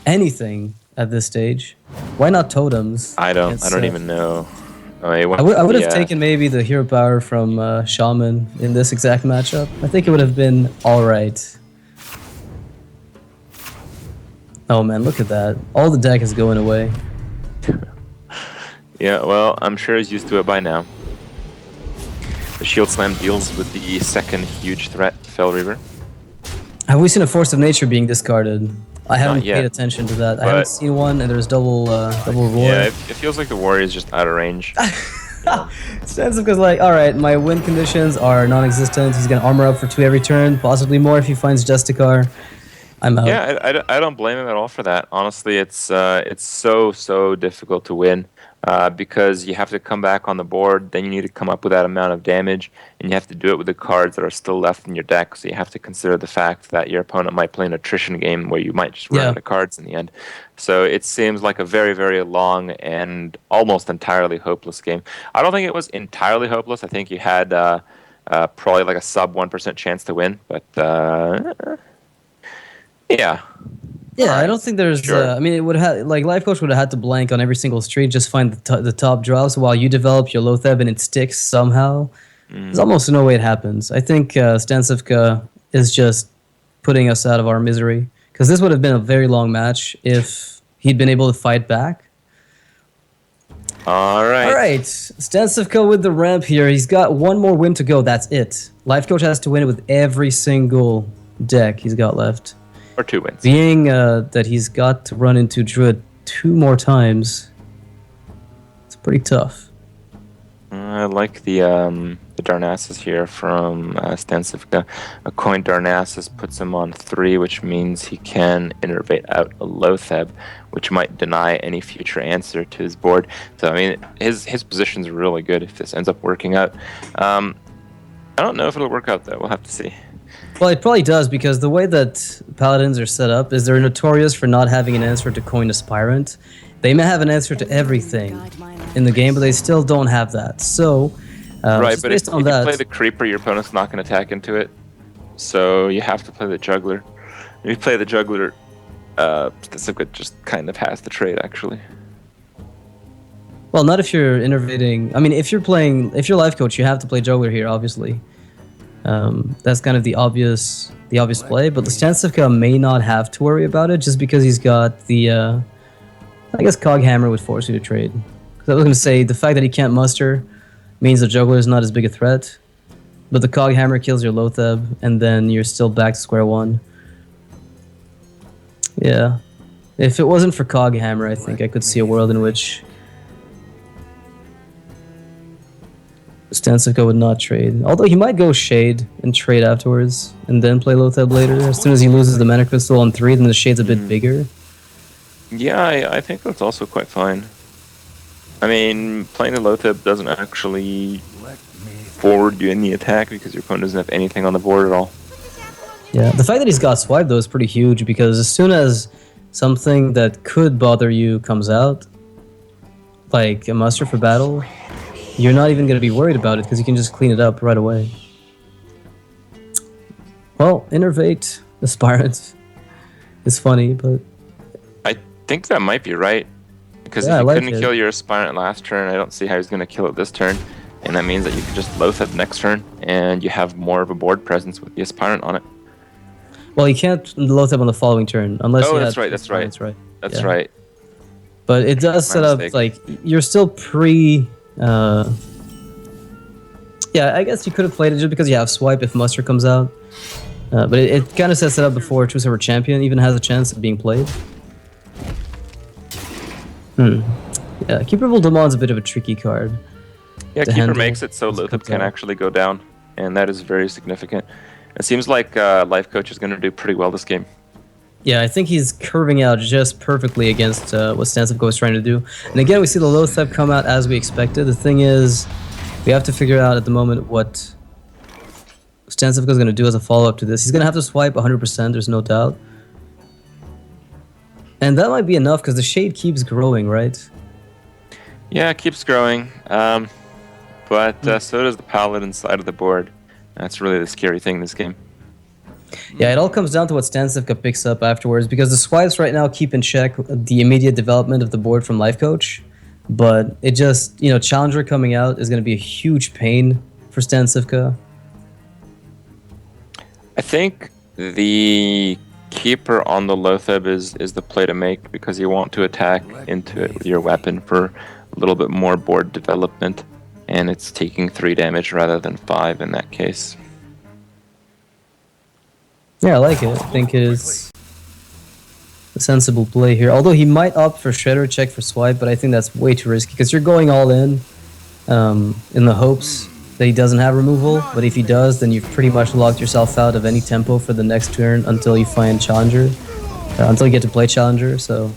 anything at this stage. Why not totems? I don't even know. I would have taken maybe the hero power from Shaman in this exact matchup. I think it would have been alright. Oh man, look at that. All the deck is going away. Yeah, well, I'm sure he's used to it by now. The Shield Slam deals with the second huge threat, Fell Reaver. Have we seen a Force of Nature being discarded? I haven't yet, paid attention to that. I but- haven't seen one, and there's double roar. Yeah, it feels like the warrior is just out of range. StanCifka's like, alright, my win conditions are non-existent. He's gonna armor up for 2 every turn, possibly more if he finds Justicar. I'm out. Yeah, I don't blame him at all for that. Honestly, it's so difficult to win because you have to come back on the board, then you need to come up with that amount of damage, and you have to do it with the cards that are still left in your deck. So you have to consider the fact that your opponent might play an attrition game where you might just run out of cards in the end. So it seems like a very long and almost entirely hopeless game. I don't think it was entirely hopeless. I think you had probably like a sub 1% chance to win, but. Yeah. Yeah, I don't think there's. Sure. I mean, it would have like Lifecoach would have had to blank on every single street, just find the top drops while you develop your Lotheb and it sticks somehow. There's almost no way it happens. I think StanCifka is just putting us out of our misery because this would have been a very long match if he'd been able to fight back. All right. StanCifka with the ramp here. He's got 1 more win to go. That's it. Lifecoach has to win it with every single deck he's got left. Or 2 wins. Being that he's got to run into Druid 2 more times, it's pretty tough. I like the Darnassus here from StanCifka. A coin Darnassus puts him on 3, which means he can innervate out a Lotheb, which might deny any future answer to his board. So I mean, his position's really good if this ends up working out. I don't know if it'll work out though. We'll have to see. Well, it probably does because the way that Paladins are set up is they're notorious for not having an answer to Coin Aspirant. They may have an answer to everything in the game, but they still don't have that. So, Right, just but based if on you that, play the Creeper, your opponent's not going to attack into it. So you have to play the Juggler. If you play the Juggler, StanCifka just kind of has the trade, actually. well, not if you're innovating. I mean, if you're Lifecoach, you have to play Juggler here, obviously. That's kind of the obvious play, but the StanCifka may not have to worry about it just because he's got the, I guess Cog Hammer would force you to trade. Because I was going to say, the fact that he can't muster means the Juggler is not as big a threat, but the Cog Hammer kills your Lotheb, and then you're still back to square one. Yeah. If it wasn't for Cog Hammer, I think I could see a world in which StanCifka would not trade. Although he might go Shade and trade afterwards, and then play Lotheb later. As soon as he loses the Mana Crystal on 3, then the Shade's a bit bigger. Yeah, I think that's also quite fine. I mean, playing the Lotheb doesn't actually forward you in the attack because your opponent doesn't have anything on the board at all. Yeah, the fact that he's got Swipe, though, is pretty huge because as soon as something that could bother you comes out, like a muster for battle, you're not even going to be worried about it because you can just clean it up right away. Well, Innervate, Aspirant is funny, but... I think that might be right. Because Yeah, if I you like couldn't it. kill your Aspirant last turn, I don't see how he's going to kill it this turn. And that means that you can just Loatheb next turn, and you have more of a board presence with the Aspirant on it. Well, you can't Loatheb on the following turn, unless Oh, you that's had right, that's right. Aspirants, That's Yeah. right. But it does My set up, mistake. like, you're still yeah, I guess you could have played it just because you have Swipe if Muster comes out. But it kind of sets it up before True Silver Champion even has a chance of being played. Yeah, Keeper of Uldamon's a bit of a tricky card. Yeah, to Keeper handle makes it so as it Loatheb comes can out. actually go down, and that is very significant. It seems like Lifecoach is going to do pretty well this game. Yeah, I think he's curving out just perfectly against what StanCifka was trying to do. And again, we see the Loatheb come out as we expected. The thing is, we have to figure out at the moment what StanCifka is going to do as a follow-up to this. He's going to have to swipe 100%, there's no doubt. And that might be enough because the shade keeps growing, right? Yeah, it keeps growing, but so does the Paladin side of the board. That's really the scary thing in this game. Yeah, it all comes down to what StanCifka picks up afterwards, because the swipes right now keep in check the immediate development of the board from Lifecoach, but it just, Challenger coming out is going to be a huge pain for StanCifka. I think the Keeper on the Loatheb is the play to make, because you want to attack into it with your weapon for a little bit more board development, and it's taking 3 damage rather than 5 in that case. Yeah, I like it. I think it is a sensible play here. Although he might opt for Shredder, check for Swipe, but I think that's way too risky because you're going all in the hopes that he doesn't have removal. But if he does, then you've pretty much locked yourself out of any tempo for the next turn until you find Challenger, until you get to play Challenger. So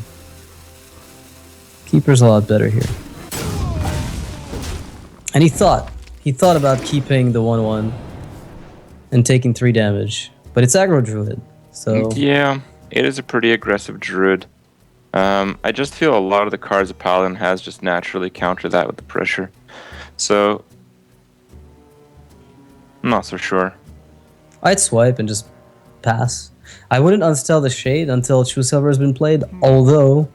Keeper's a lot better here. And he thought about keeping the 1/1 and taking 3 damage. But it's aggro druid, so... Yeah, it is a pretty aggressive druid. I just feel a lot of the cards a Paladin has just naturally counter that with the pressure. So, I'm not so sure. I'd swipe and just pass. I wouldn't unstell the Shade until True Silver has been played, although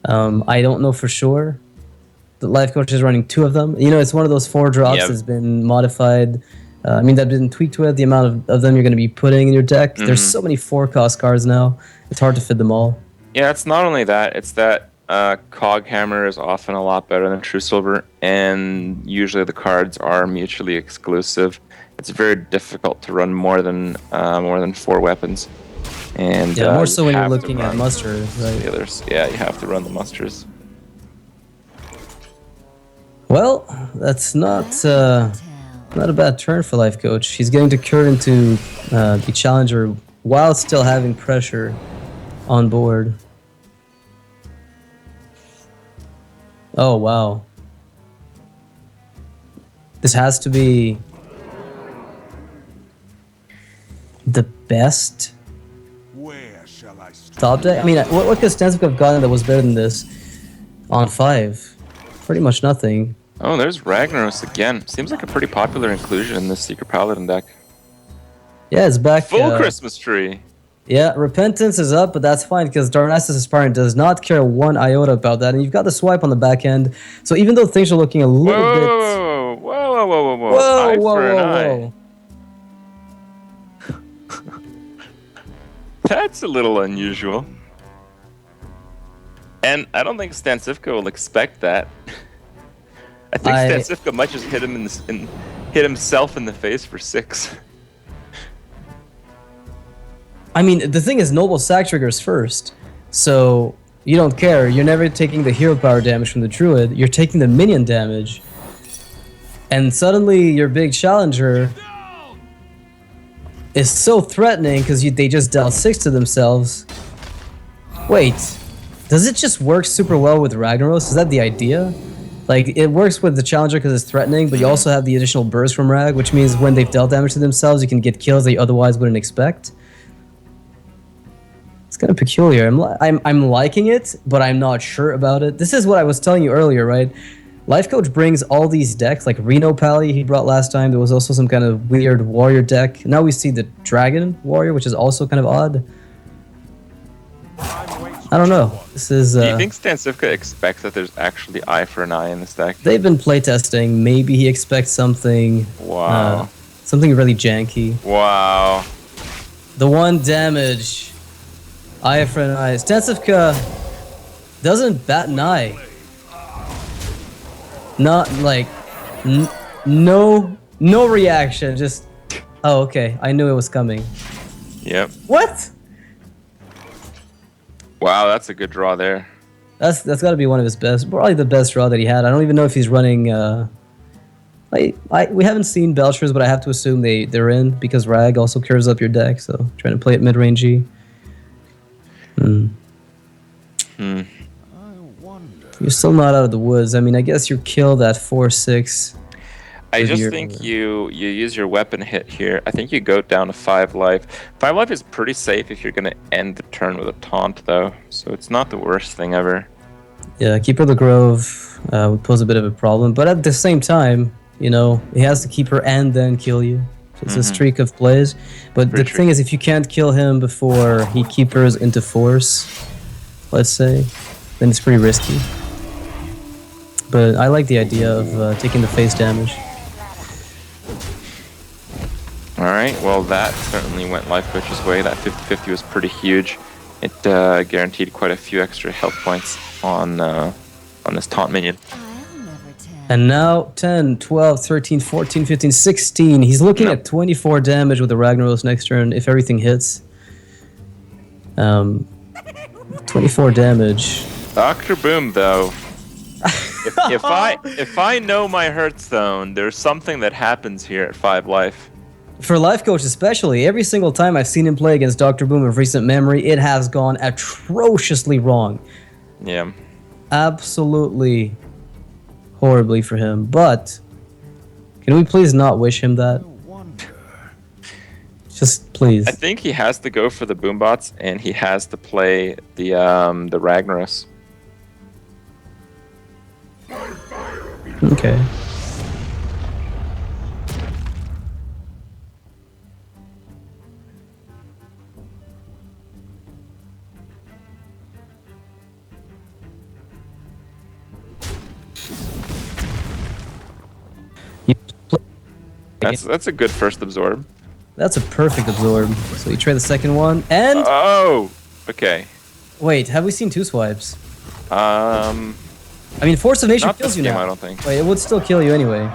I don't know for sure. The Lifecoach is running 2 of them. It's one of those 4 drops Yep. that's been modified. That's been tweaked with the amount of them you're going to be putting in your deck. There's so many 4-cost cards now. It's hard to fit them all. Yeah, it's not only that, it's that Cog Hammer is often a lot better than True Silver, and usually the cards are mutually exclusive. It's very difficult to run more than 4 weapons. And Yeah, more so when you're have to looking at run muster, right? the others. Yeah, you have to run the musters. Well, that's not a bad turn for Lifecoach. He's getting to curve into the Challenger while still having pressure on board. Oh, wow. This has to be the best Where shall I start? top deck. What could StanCifka have gotten that was better than this on 5? Pretty much nothing. Oh, there's Ragnaros again. Seems like a pretty popular inclusion in this Secret Paladin deck. Yeah, it's back. Full Christmas tree. Yeah, Repentance is up, but that's fine because Darnassus Aspirant does not care 1 iota about that, and you've got the swipe on the back end. So even though things are looking a little bit... Whoa. Eye for an eye. That's a little unusual. And I don't think StanCifka will expect that. I think StanCifka might just hit him hit himself in the face for 6. The thing is, Noble Sack triggers first, so you don't care. You're never taking the hero power damage from the Druid. You're taking the minion damage, and suddenly your big Challenger is so threatening because they just dealt 6 to themselves. Wait, does it just work super well with Ragnaros? Is that the idea? Like, it works with the Challenger because it's threatening, but you also have the additional burst from Rag, which means when they've dealt damage to themselves, you can get kills that you otherwise wouldn't expect. It's kind of peculiar. I'm liking it, but I'm not sure about it. This is what I was telling you earlier, right? Lifecoach brings all these decks, like Reno Pally he brought last time. There was also some kind of weird warrior deck. Now we see the Dragon Warrior, which is also kind of odd. I don't know. This is. Do you think StanCifka expects that there's actually eye for an eye in this deck? They've been playtesting. Maybe he expects something. Wow. Something really janky. Wow. The 1 damage. Eye for an eye. StanCifka doesn't bat an eye. Not like no reaction. Just oh okay. I knew it was coming. Yep. What? Wow, that's a good draw there. That's got to be one of his best, probably the best draw that he had. I don't even know if he's running. We haven't seen Belchers, but I have to assume they're in because Rag also curves up your deck. So trying to play it mid rangey. You're still not out of the woods. I mean, I guess you're killed at 4-6. I just think you use your weapon hit here. I think you go down to 5 life. 5 life is pretty safe if you're going to end the turn with a taunt, though. So it's not the worst thing ever. Yeah, Keeper of the Grove would pose a bit of a problem. But at the same time, you know, he has to Keeper and then kill you. So it's a streak of plays. But the thing is, if you can't kill him before he Keepers into Force, let's say, then it's pretty risky. But I like the idea of taking the face damage. Alright, well that certainly went Lifecoach's way. That 50-50 was pretty huge. It guaranteed quite a few extra health points on this taunt minion. And now 10, 12, 13, 14, 15, 16. He's looking at 24 damage with the Ragnaros next turn if everything hits. 24 damage. Dr. Boom, though. If I know my Hearthstone, there's something that happens here at 5 life. For Lifecoach especially, every single time I've seen him play against Dr. Boom of recent memory, it has gone atrociously wrong. Yeah. Absolutely horribly for him. But can we please not wish him that? Just please. I think he has to go for the Boombots, and he has to play the Ragnaros. Okay. That's a good first absorb. That's a perfect absorb. So you try the second one, and oh, okay. wait, have we seen 2 swipes? I mean, Force of Nature not kills this you game, now. I don't think. Wait, it would still kill you anyway.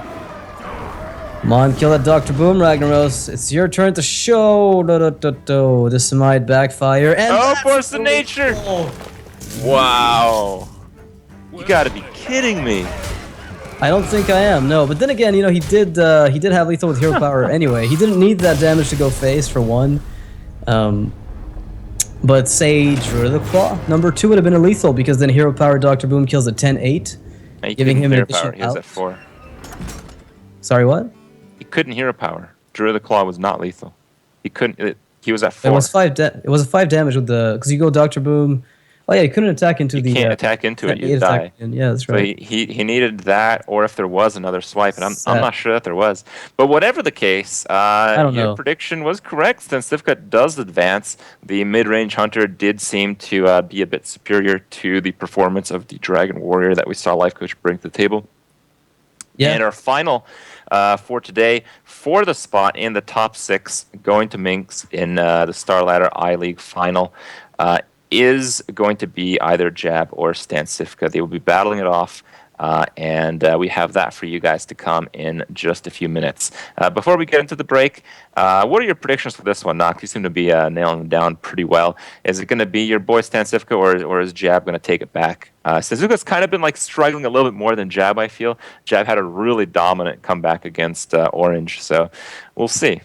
Come on, kill that Dr. Boom, Ragnaros. It's your turn to show. This might backfire. And oh, Force of Nature! Wow. You gotta be kidding me. I don't think I am, no. But then again, you know, he did have lethal with hero power anyway. He didn't need that damage to go face for 1. But say Drew the Claw. Number 2 would have been a lethal because then hero power Dr. Boom kills at 10-8. Giving him an hero additional power. He was out. at 4. Sorry, what? He couldn't hero power. Drew the Claw was not lethal. He couldn't. He was at 4. It was 5. It was a 5 damage with the because you go Dr. Boom. Oh yeah, he couldn't attack into you can't attack into it. You die. Yeah, that's right. So he needed that, or if there was another swipe, and I'm not sure that there was. But whatever the case, your prediction was correct. StanCifka does advance. The mid-range hunter did seem to be a bit superior to the performance of the Dragon Warrior that we saw Lifecoach bring to the table. Yeah. And our final for today, for the spot in the top 6, going to Minx in the StarLadder I-League final, is going to be either Jab or StanCifka. They will be battling it off, and we have that for you guys to come in just a few minutes. Before we get into the break, what are your predictions for this one, Nox? You seem to be nailing them down pretty well. Is it going to be your boy StanCifka, or is Jab going to take it back? StanCifka's kind of been like struggling a little bit more than Jab, I feel. Jab had a really dominant comeback against Orange, so we'll see.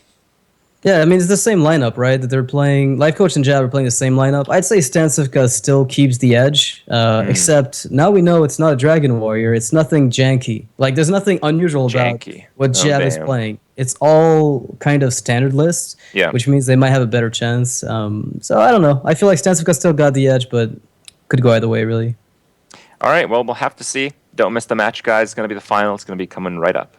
Yeah, I mean, it's the same lineup, right? That they're playing. Lifecoach and Jab are playing the same lineup. I'd say StanCifka still keeps the edge, except now we know it's not a Dragon Warrior. It's nothing janky. Like, there's nothing unusual about what Jab is playing. it's all kind of standard lists, Yeah. which means they might have a better chance. So I don't know. I feel like StanCifka still got the edge, but could go either way, really. All right, well, we'll have to see. Don't miss the match, guys. It's going to be the final. It's going to be coming right up.